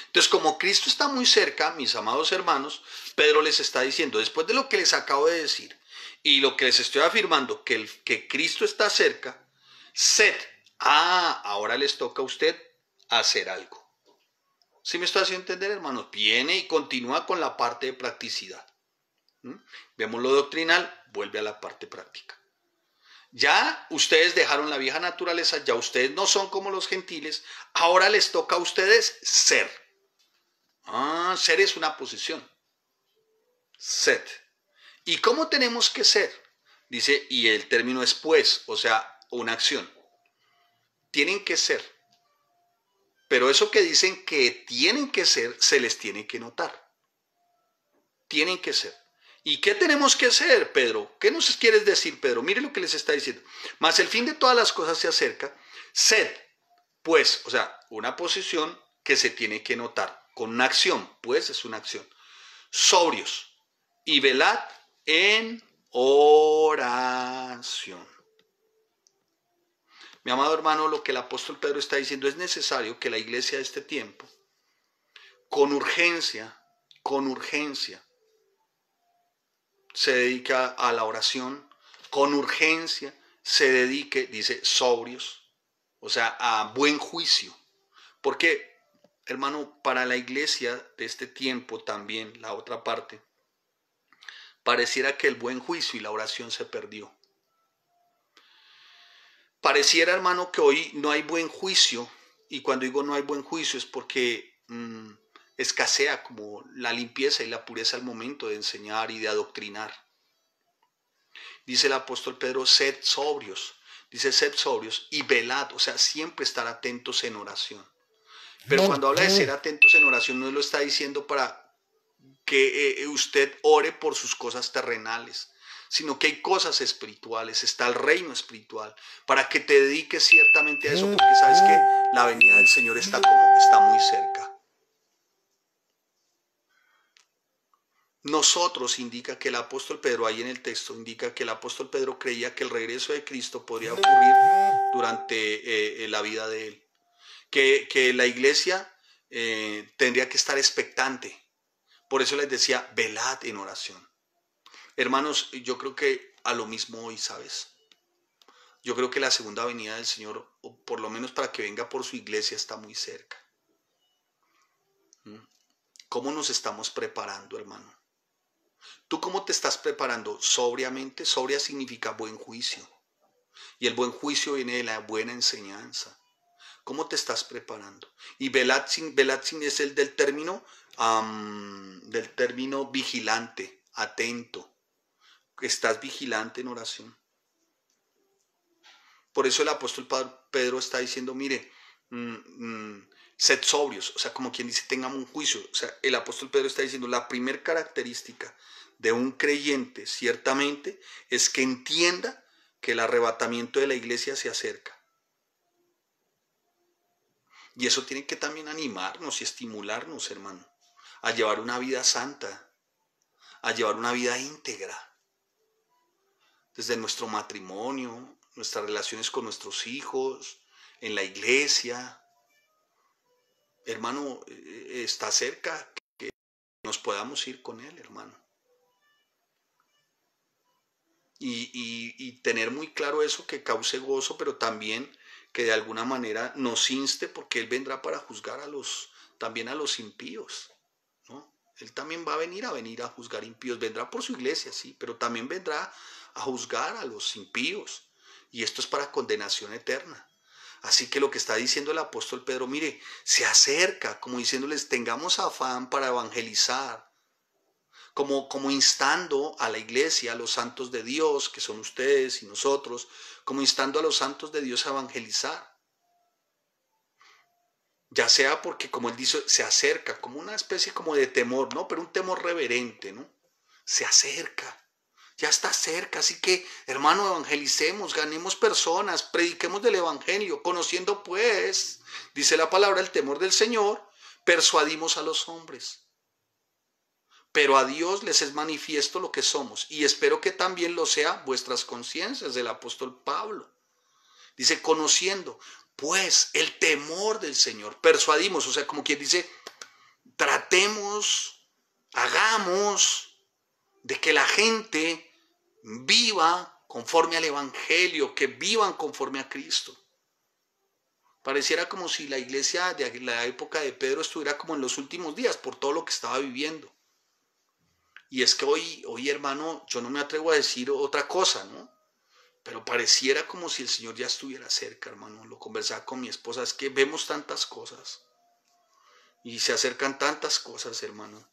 Entonces, como Cristo está muy cerca, mis amados hermanos, Pedro les está diciendo, después de lo que les acabo de decir, y lo que les estoy afirmando, que Cristo está cerca, sed. Ahora les toca a usted hacer algo. ¿Sí me estoy haciendo entender, hermanos? Viene y continúa con la parte de practicidad. Vemos lo doctrinal, vuelve a la parte práctica. Ya ustedes dejaron la vieja naturaleza, ya ustedes no son como los gentiles, ahora les toca a ustedes ser. Ser es una posición. Sed. ¿Y cómo tenemos que ser? Dice, y el término es pues, o sea, una acción. tienen que ser. Pero eso que dicen que tienen que ser, se les tiene que notar. Tienen que ser. ¿Y qué tenemos que hacer, Pedro? ¿Qué nos quieres decir, Pedro? Mire lo que les está diciendo. Mas el fin de todas las cosas se acerca. Sed, pues, o sea, una posición que se tiene que notar. Con una acción, pues es una acción. Sobrios y velad en oración. Mi amado hermano, lo que el apóstol Pedro está diciendo, es necesario que la iglesia de este tiempo, con urgencia, se dedique a la oración, con urgencia se dedique, dice, sobrios, o sea, a buen juicio. Porque, hermano, para la iglesia de este tiempo también, la otra parte, pareciera que el buen juicio y la oración se perdió. Pareciera, hermano, que hoy no hay buen juicio, y cuando digo no hay buen juicio es porque escasea como la limpieza y la pureza al momento de enseñar y de adoctrinar. Dice el apóstol Pedro, sed sobrios, dice sed sobrios y velad, o sea, siempre estar atentos en oración. Pero cuando habla de ser atentos en oración, no lo está diciendo para que usted ore por sus cosas terrenales, sino que hay cosas espirituales, está el reino espiritual, para que te dediques ciertamente a eso, porque sabes que la venida del Señor está muy cerca. Nosotros indica que el apóstol Pedro, ahí en el texto indica que el apóstol Pedro creía que el regreso de Cristo podría ocurrir durante la vida de él, que la iglesia tendría que estar expectante. Por eso les decía, velad en oración. Hermanos, yo creo que a lo mismo hoy, ¿sabes? Yo creo que la segunda venida del Señor, o por lo menos para que venga por su iglesia, está muy cerca. ¿Cómo nos estamos preparando, hermano? ¿Tú cómo te estás preparando? Sobriamente. Sobria significa buen juicio. Y el buen juicio viene de la buena enseñanza. ¿Cómo te estad preparando? Y velad es el del término vigilante, atento. Estás vigilante en oración. Por eso el apóstol Pedro está diciendo, mire, sed sobrios, o sea, como quien dice, tengamos un juicio. O sea, el apóstol Pedro está diciendo, la primera característica de un creyente, ciertamente, es que entienda que el arrebatamiento de la iglesia se acerca. Y eso tiene que también animarnos y estimularnos, hermano, a llevar una vida santa, a llevar una vida íntegra. Desde nuestro matrimonio, nuestras relaciones con nuestros hijos, en la iglesia. Hermano, está cerca que nos podamos ir con Él, hermano. Y tener muy claro eso, que cause gozo, pero también que de alguna manera nos inste, porque Él vendrá para juzgar también a los impíos, ¿no? Él también va a venir a juzgar impíos. Vendrá por su iglesia, sí, pero también vendrá a juzgar a los impíos. Y esto es para condenación eterna. Así que lo que está diciendo el apóstol Pedro, mire, se acerca, como diciéndoles, tengamos afán para evangelizar, como instando a la iglesia, a los santos de Dios, que son ustedes y nosotros, como instando a los santos de Dios a evangelizar. Ya sea porque, como él dice, se acerca, como una especie como de temor, ¿no? Pero un temor reverente, ¿no? Se acerca. Ya está cerca, así que, hermano, evangelicemos, ganemos personas, prediquemos del evangelio, conociendo pues, dice la palabra, el temor del Señor, persuadimos a los hombres. Pero a Dios les es manifiesto lo que somos, y espero que también lo sea vuestras conciencias, del apóstol Pablo. Dice, conociendo pues el temor del Señor, persuadimos, o sea, como quien dice, tratemos, hagamos de que la gente viva conforme al evangelio, que vivan conforme a Cristo. Pareciera como si la iglesia de la época de Pedro estuviera como en los últimos días por todo lo que estaba viviendo. Y es que hoy, hermano, yo no me atrevo a decir otra cosa, ¿no? Pero pareciera como si el Señor ya estuviera cerca, hermano. Lo conversaba con mi esposa, es que vemos tantas cosas. Y se acercan tantas cosas, hermano.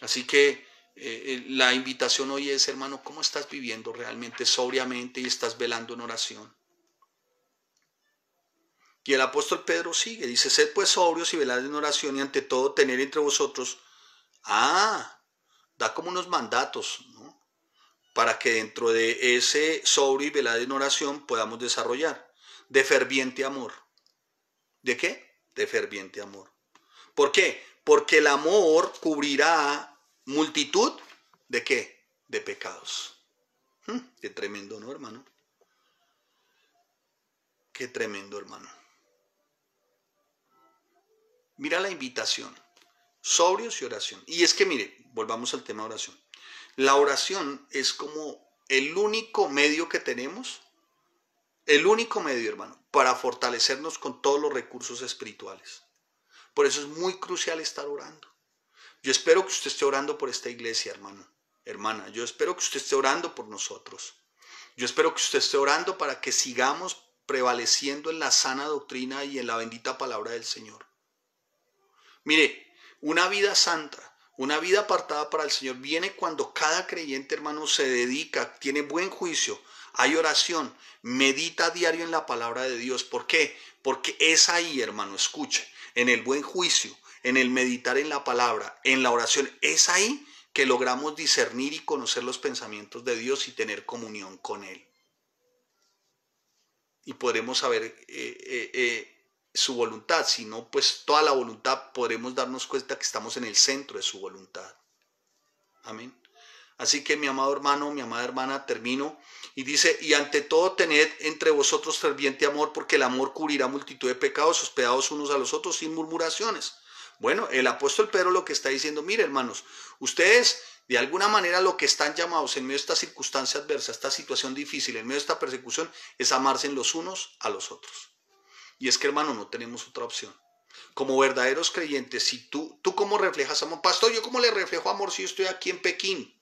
Así que la invitación hoy es, hermano, ¿cómo estás viviendo realmente sobriamente y estás velando en oración? Y el apóstol Pedro sigue, dice, sed pues sobrios y velad en oración y ante todo tener entre vosotros, da como unos mandatos, ¿no? Para que dentro de ese sobrio y velad en oración podamos desarrollar de ferviente amor. ¿De qué? De ferviente amor. ¿Por qué? Porque el amor cubrirá multitud ¿de qué? De pecados. Qué tremendo, ¿no, hermano? Qué tremendo, hermano. Mira la invitación. Sobrios y oración. Y es que, mire, volvamos al tema de oración. La oración es como el único medio que tenemos, el único medio, hermano, para fortalecernos con todos los recursos espirituales. Por eso es muy crucial estar orando. Yo espero que usted esté orando por esta iglesia, hermano, hermana. Yo espero que usted esté orando por nosotros. Yo espero que usted esté orando para que sigamos prevaleciendo en la sana doctrina y en la bendita palabra del Señor. Mire, una vida santa, una vida apartada para el Señor viene cuando cada creyente, hermano, se dedica, tiene buen juicio, hay oración, medita a diario en la palabra de Dios. ¿Por qué? Porque es ahí, hermano, escuche, en el buen juicio, en el meditar en la palabra, en la oración, es ahí que logramos discernir y conocer los pensamientos de Dios y tener comunión con Él. Y podremos saber su voluntad, si no, pues toda la voluntad podremos darnos cuenta que estamos en el centro de su voluntad. Amén. Así que mi amado hermano, mi amada hermana, termino y dice, y ante todo tened entre vosotros ferviente amor, porque el amor cubrirá multitud de pecados, hospedados unos a los otros sin murmuraciones. Bueno, el apóstol Pedro lo que está diciendo, mire hermanos, ustedes de alguna manera lo que están llamados en medio de esta circunstancia adversa, esta situación difícil, en medio de esta persecución, es amarse los unos a los otros. Y es que, hermano, no tenemos otra opción. Como verdaderos creyentes, si tú cómo reflejas amor, pastor, yo cómo le reflejo amor si yo estoy aquí en Pekín.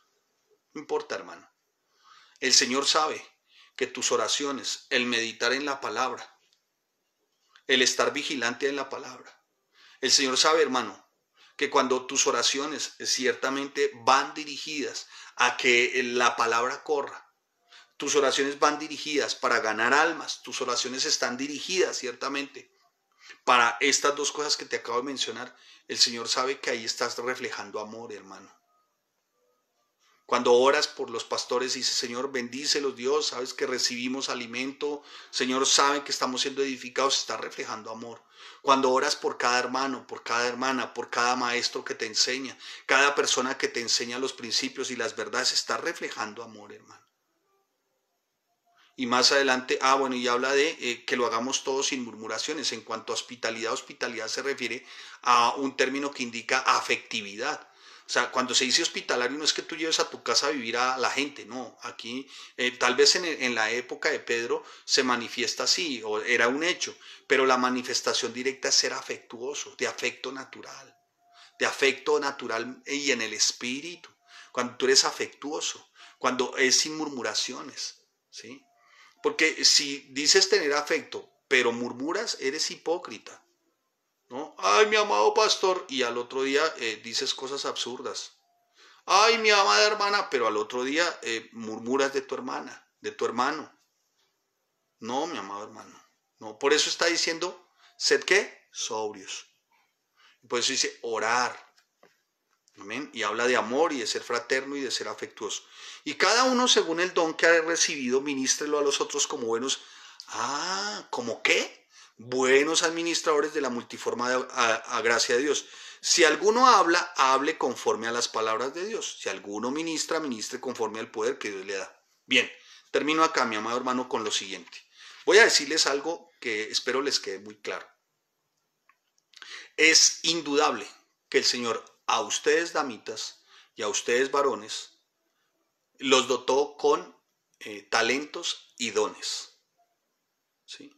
No importa, hermano. El Señor sabe que tus oraciones, el meditar en la palabra, el estar vigilante en la palabra, el Señor sabe, hermano, que cuando tus oraciones ciertamente van dirigidas a que la palabra corra, tus oraciones van dirigidas para ganar almas, tus oraciones están dirigidas ciertamente para estas dos cosas que te acabo de mencionar, el Señor sabe que ahí estás reflejando amor, hermano. Cuando oras por los pastores y dices, Señor, bendícelos, Dios, sabes que recibimos alimento, Señor, sabe que estamos siendo edificados, está reflejando amor. Cuando oras por cada hermano, por cada hermana, por cada maestro que te enseña, cada persona que te enseña los principios y las verdades, está reflejando amor, hermano. Y más adelante, bueno, y habla de que lo hagamos todos sin murmuraciones. En cuanto a hospitalidad, hospitalidad se refiere a un término que indica afectividad. O sea, cuando se dice hospitalario no es que tú lleves a tu casa a vivir a la gente, no. Aquí, tal vez en la época de Pedro se manifiesta así, o era un hecho, pero la manifestación directa es ser afectuoso, de afecto natural y en el espíritu. Cuando tú eres afectuoso, cuando es sin murmuraciones, ¿sí? Porque si dices tener afecto, pero murmuras, eres hipócrita, ¿no? Ay, mi amado pastor, y al otro día dices cosas absurdas. Ay, mi amada hermana, pero al otro día murmuras de tu hermana, de tu hermano. No, mi amado hermano. No, por eso está diciendo, sed ¿qué? Sobrios. Por eso dice orar. Amén. Y habla de amor y de ser fraterno y de ser afectuoso. Y cada uno según el don que ha recibido, ministrelo a los otros como buenos. ¿Cómo qué? Buenos administradores de la multiforme gracia de Dios. Si alguno habla, hable conforme a las palabras de Dios. Si alguno ministra, ministre conforme al poder que Dios le da. Bien, termino acá, mi amado hermano, con lo siguiente. Voy a decirles algo que espero les quede muy claro. Es indudable que el Señor a ustedes damitas y a ustedes varones los dotó con talentos y dones, ¿sí?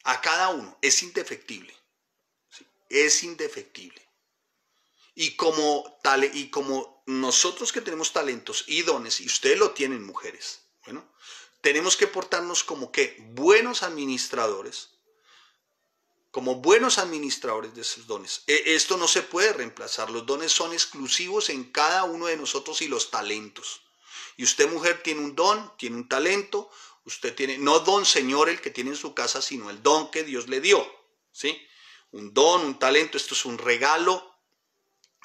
A cada uno es indefectible, ¿sí? Es indefectible. Y como nosotros que tenemos talentos y dones, y ustedes lo tienen, mujeres, bueno, tenemos que portarnos como que buenos administradores, como buenos administradores de esos dones. Esto no se puede reemplazar. Los dones son exclusivos en cada uno de nosotros y los talentos. Y usted, mujer, tiene un don, tiene un talento. Usted tiene, no don señor el que tiene en su casa, sino el don que Dios le dio, ¿sí? Un don, un talento, esto es un regalo,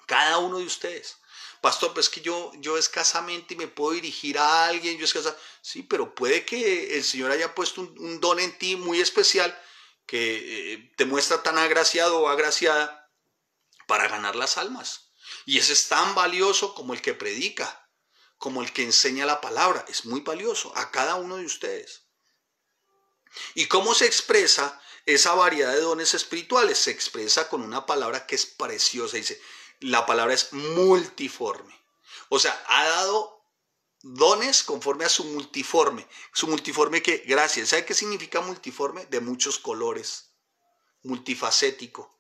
cada uno de ustedes. Pastor, pues es que yo escasamente me puedo dirigir a alguien, yo escasamente, sí, pero puede que el Señor haya puesto un don en ti muy especial que te muestra tan agraciado o agraciada para ganar las almas. Y ese es tan valioso como el que predica, como el que enseña la palabra. Es muy valioso a cada uno de ustedes. ¿Y cómo se expresa esa variedad de dones espirituales? Se expresa con una palabra que es preciosa. Dice, la palabra es multiforme. O sea, ha dado dones conforme a su multiforme. Su multiforme que, gracias, ¿sabe qué significa multiforme? De muchos colores, multifacético.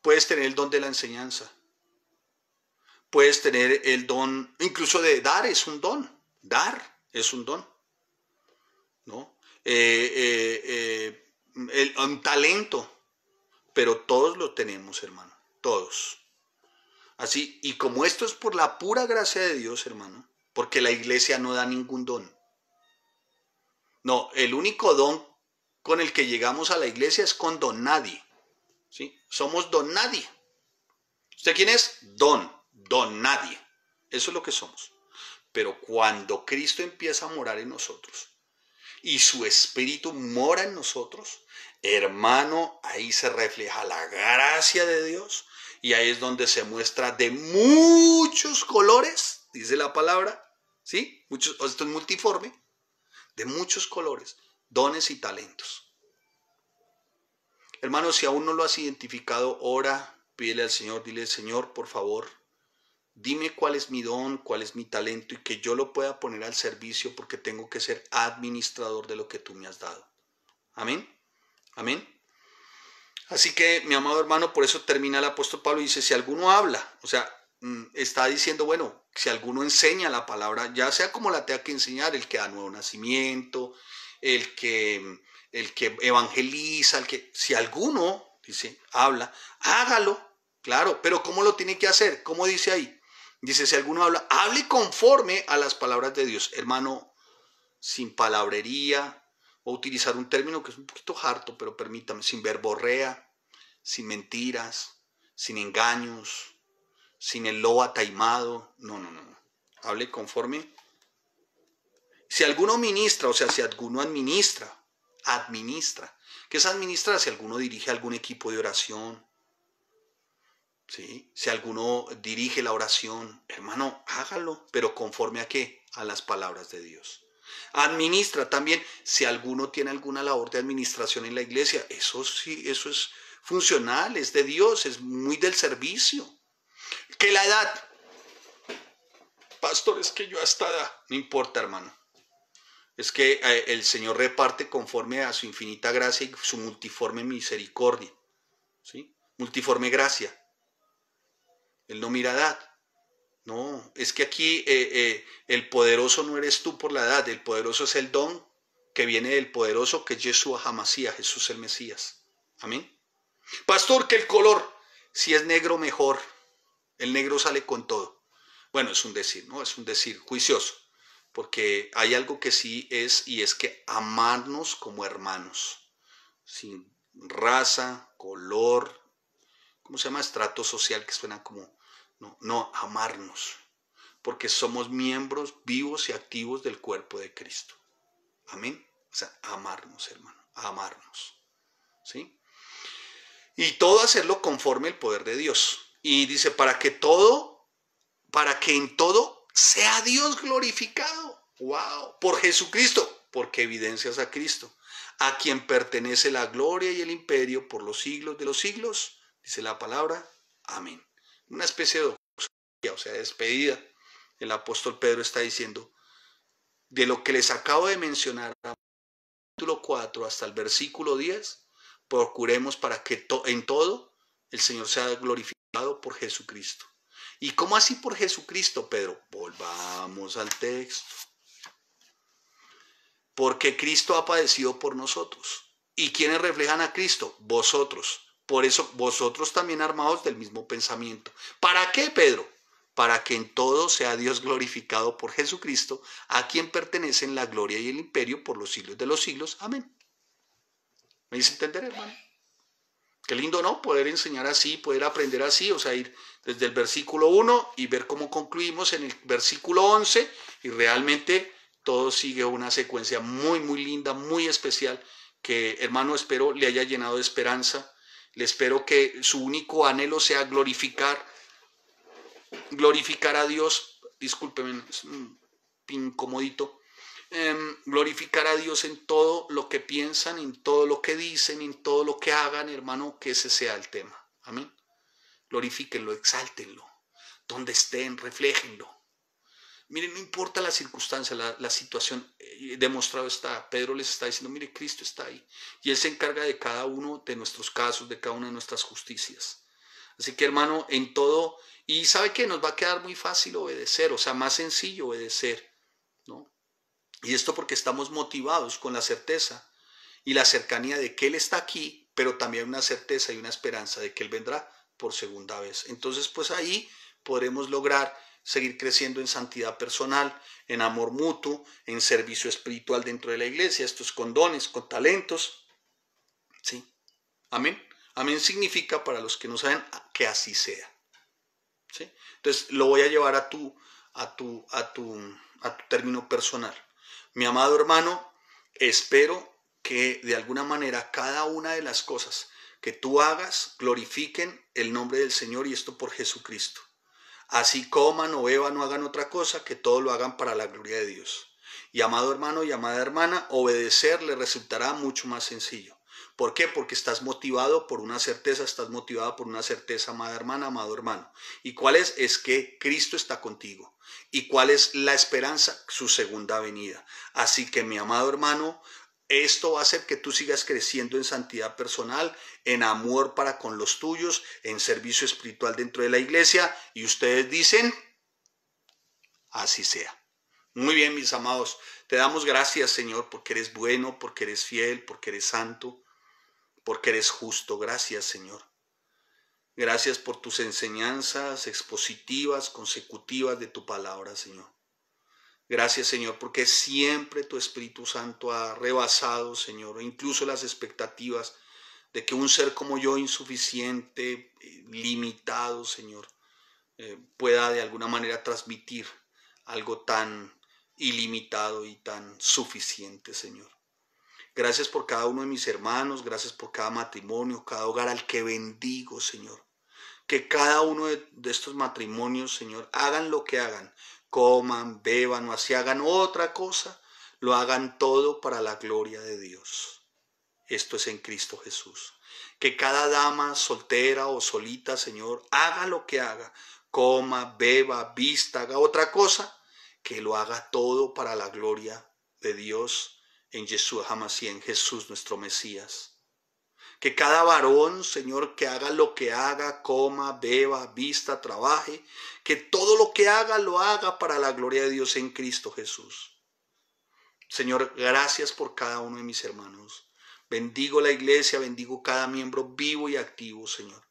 Puedes tener el don de la enseñanza. Puedes tener el don, incluso de dar es un don. Dar es un don, ¿no? Un talento. Pero todos lo tenemos, hermano. Todos. Así, y como esto es por la pura gracia de Dios, hermano, porque la iglesia no da ningún don. No, el único don con el que llegamos a la iglesia es con don nadie. ¿Sí? Somos don nadie. ¿Usted quién es? Don nadie. Eso es lo que somos. Pero cuando Cristo empieza a morar en nosotros y su espíritu mora en nosotros, hermano, ahí se refleja la gracia de Dios y ahí es donde se muestra de muchos colores, dice la palabra, ¿sí? Muchos, esto es multiforme, de muchos colores, dones y talentos. Hermano, si aún no lo has identificado, ora, pídele al Señor, dile, Señor, por favor, dime cuál es mi don, cuál es mi talento y que yo lo pueda poner al servicio porque tengo que ser administrador de lo que tú me has dado. Amén. Amén. Así que, mi amado hermano, por eso termina el apóstol Pablo y dice, si alguno habla, o sea, está diciendo, bueno, si alguno enseña la palabra, ya sea como la tenga que enseñar, el que da nuevo nacimiento, el que evangeliza, si alguno, dice, habla, hágalo, claro, pero ¿cómo lo tiene que hacer? ¿Cómo dice ahí? Dice, si alguno habla, hable conforme a las palabras de Dios, hermano, sin palabrería, o utilizar un término que es un poquito harto, pero permítame, sin verborrea, sin mentiras, sin engaños, sin el lobo ataimado, no. Hable conforme. Si alguno ministra, o sea, si alguno administra. ¿Qué es administrar? Si alguno dirige algún equipo de oración, ¿sí? Si alguno dirige la oración, hermano, hágalo, pero conforme a qué? A las palabras de Dios. Administra también, si alguno tiene alguna labor de administración en la iglesia, eso sí, eso es funcional, es de Dios, es muy del servicio. Que la edad, pastor, es que yo hasta edad, no importa, hermano. Es que el Señor reparte conforme a su infinita gracia y su multiforme misericordia, ¿sí? Multiforme gracia. Él no mira edad. No, es que aquí el poderoso no eres tú por la edad, el poderoso es el don que viene del poderoso que es Yeshua HaMashiach, Jesús el Mesías. Amén. Pastor, que el color, si es negro mejor, el negro sale con todo. Bueno, es un decir, ¿no? Es un decir juicioso, porque hay algo que sí es, y es que amarnos como hermanos, sin raza, color, ¿cómo se llama? Estrato social, que suena como... No, amarnos, porque somos miembros vivos y activos del cuerpo de Cristo. Amén. O sea, amarnos, hermano, amarnos. ¿Sí? Y todo hacerlo conforme al poder de Dios. Y dice, para que en todo sea Dios glorificado. ¡Wow! Por Jesucristo, porque evidencias a Cristo, a quien pertenece la gloria y el imperio por los siglos de los siglos, dice la palabra. Amén. Una especie de o sea, despedida. El apóstol Pedro está diciendo, de lo que les acabo de mencionar, capítulo 4 hasta el versículo 10, procuremos para que en todo el Señor sea glorificado por Jesucristo. ¿Y cómo así por Jesucristo, Pedro? Volvamos al texto. Porque Cristo ha padecido por nosotros. ¿Y quiénes reflejan a Cristo? Vosotros. Por eso vosotros también armados del mismo pensamiento. ¿Para qué, Pedro? para que en todo sea Dios glorificado por Jesucristo, a quien pertenecen la gloria y el imperio por los siglos de los siglos. Amén. ¿Me dice entender, hermano? Qué lindo, ¿no? Poder enseñar así, poder aprender así, o sea, ir desde el versículo 1 y ver cómo concluimos en el versículo 11 y realmente todo sigue una secuencia muy, muy linda, muy especial, que, hermano, espero le haya llenado de esperanza. Le espero que su único anhelo sea glorificar a Dios. Discúlpeme, es un incomodito. Glorificar a Dios en todo lo que piensan, en todo lo que dicen, en todo lo que hagan, hermano, que ese sea el tema. Amén. Glorifíquenlo, exáltenlo. Donde estén, refléjenlo. Miren, no importa la circunstancia, la situación, demostrado está. Pedro les está diciendo, mire, Cristo está ahí. Y Él se encarga de cada uno de nuestros casos, de cada una de nuestras justicias. Así que, hermano, en todo, y ¿sabe qué? Nos va a quedar muy fácil obedecer, o sea, más sencillo obedecer, ¿no? Y esto porque estamos motivados con la certeza y la cercanía de que Él está aquí, pero también una certeza y una esperanza de que Él vendrá por segunda vez. Entonces, pues ahí podremos lograr seguir creciendo en santidad personal, en amor mutuo, en servicio espiritual dentro de la iglesia, estos con dones, con talentos. ¿Sí? Amén. Amén significa, para los que no saben, que así sea. ¿Sí? Entonces, lo voy a llevar a tu término personal. Mi amado hermano, espero que de alguna manera cada una de las cosas que tú hagas glorifiquen el nombre del Señor, y esto por Jesucristo. Así coman o beban o hagan otra cosa, que todo lo hagan para la gloria de Dios. Y amado hermano y amada hermana, obedecer le resultará mucho más sencillo. ¿Por qué? Porque estás motivado por una certeza, amada hermana, amado hermano. ¿Y cuál es? Es que Cristo está contigo. ¿Y cuál es la esperanza? Su segunda venida. Así que, mi amado hermano, esto va a hacer que tú sigas creciendo en santidad personal, en amor para con los tuyos, en servicio espiritual dentro de la iglesia. Y ustedes dicen, así sea. Muy bien, mis amados. Te damos gracias, Señor, porque eres bueno, porque eres fiel, porque eres santo, porque eres justo. Gracias, Señor. Gracias por tus enseñanzas expositivas, consecutivas de tu palabra, Señor. Gracias, Señor, porque siempre tu Espíritu Santo ha rebasado, Señor, incluso las expectativas de que un ser como yo, insuficiente, limitado, Señor, pueda de alguna manera transmitir algo tan ilimitado y tan suficiente, Señor. Gracias por cada uno de mis hermanos, gracias por cada matrimonio, cada hogar al que bendigo, Señor. Que cada uno de estos matrimonios, Señor, hagan lo que hagan, coman, beban o así hagan otra cosa, lo hagan todo para la gloria de Dios. Esto es en Cristo Jesús. Que cada dama soltera o solita, Señor, haga lo que haga, coma, beba, vista, haga otra cosa, que lo haga todo para la gloria de Dios en Yeshua HaMashiach, en Jesús nuestro Mesías. Que cada varón, Señor, que haga lo que haga, coma, beba, vista, trabaje, que todo lo que haga, lo haga para la gloria de Dios en Cristo Jesús. Señor, gracias por cada uno de mis hermanos. Bendigo la iglesia, bendigo cada miembro vivo y activo, Señor.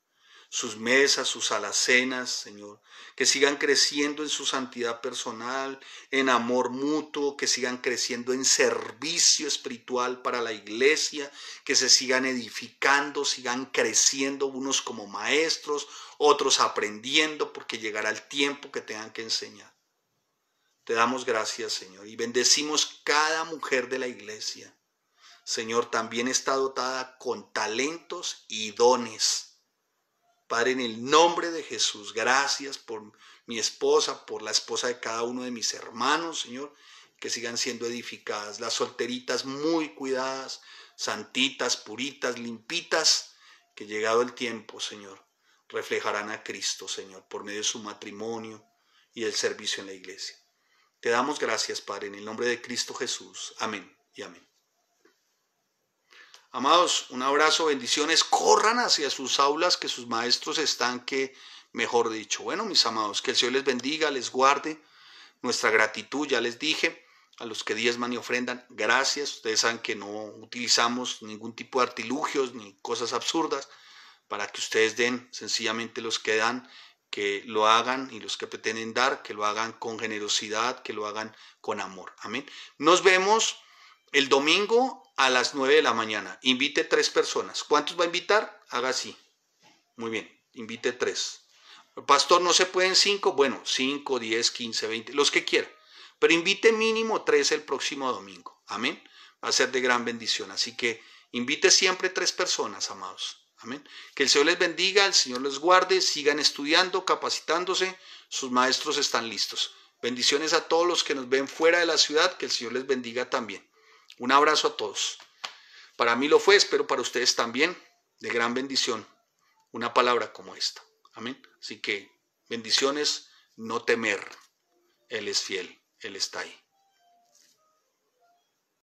Sus mesas, sus alacenas, Señor, que sigan creciendo en su santidad personal, en amor mutuo, que sigan creciendo en servicio espiritual para la iglesia, que se sigan edificando, sigan creciendo unos como maestros, otros aprendiendo, porque llegará el tiempo que tengan que enseñar. Te damos gracias, Señor, y bendecimos cada mujer de la iglesia. Señor, también está dotada con talentos y dones. Padre, en el nombre de Jesús, gracias por mi esposa, por la esposa de cada uno de mis hermanos, Señor, que sigan siendo edificadas. Las solteritas muy cuidadas, santitas, puritas, limpitas, que llegado el tiempo, Señor, reflejarán a Cristo, Señor, por medio de su matrimonio y del servicio en la iglesia. Te damos gracias, Padre, en el nombre de Cristo Jesús. Amén y amén. Amados, un abrazo, bendiciones, corran hacia sus aulas, que sus maestros están, que mejor dicho. Bueno, mis amados, que el Señor les bendiga, les guarde. Nuestra gratitud, ya les dije, a los que diezman y ofrendan, gracias. Ustedes saben que no utilizamos ningún tipo de artilugios ni cosas absurdas para que ustedes den. Sencillamente los que dan que lo hagan, y los que pretenden dar, que lo hagan con generosidad, que lo hagan con amor. Amén. Nos vemos el domingo a las 9 de la mañana. Invite 3 personas. ¿Cuántos va a invitar? Haga así. Muy bien, invite 3. Pastor, ¿no se pueden 5? Bueno, 5, 10, 15, 20, los que quiera. Pero invite mínimo 3 el próximo domingo. Amén. Va a ser de gran bendición. Así que invite siempre 3 personas, amados. Amén. Que el Señor les bendiga, el Señor les guarde, sigan estudiando, capacitándose, sus maestros están listos. Bendiciones a todos los que nos ven fuera de la ciudad, que el Señor les bendiga también. Un abrazo a todos. Para mí lo fue, espero para ustedes también, de gran bendición, una palabra como esta. Amén. Así que bendiciones, no temer, Él es fiel, Él está ahí.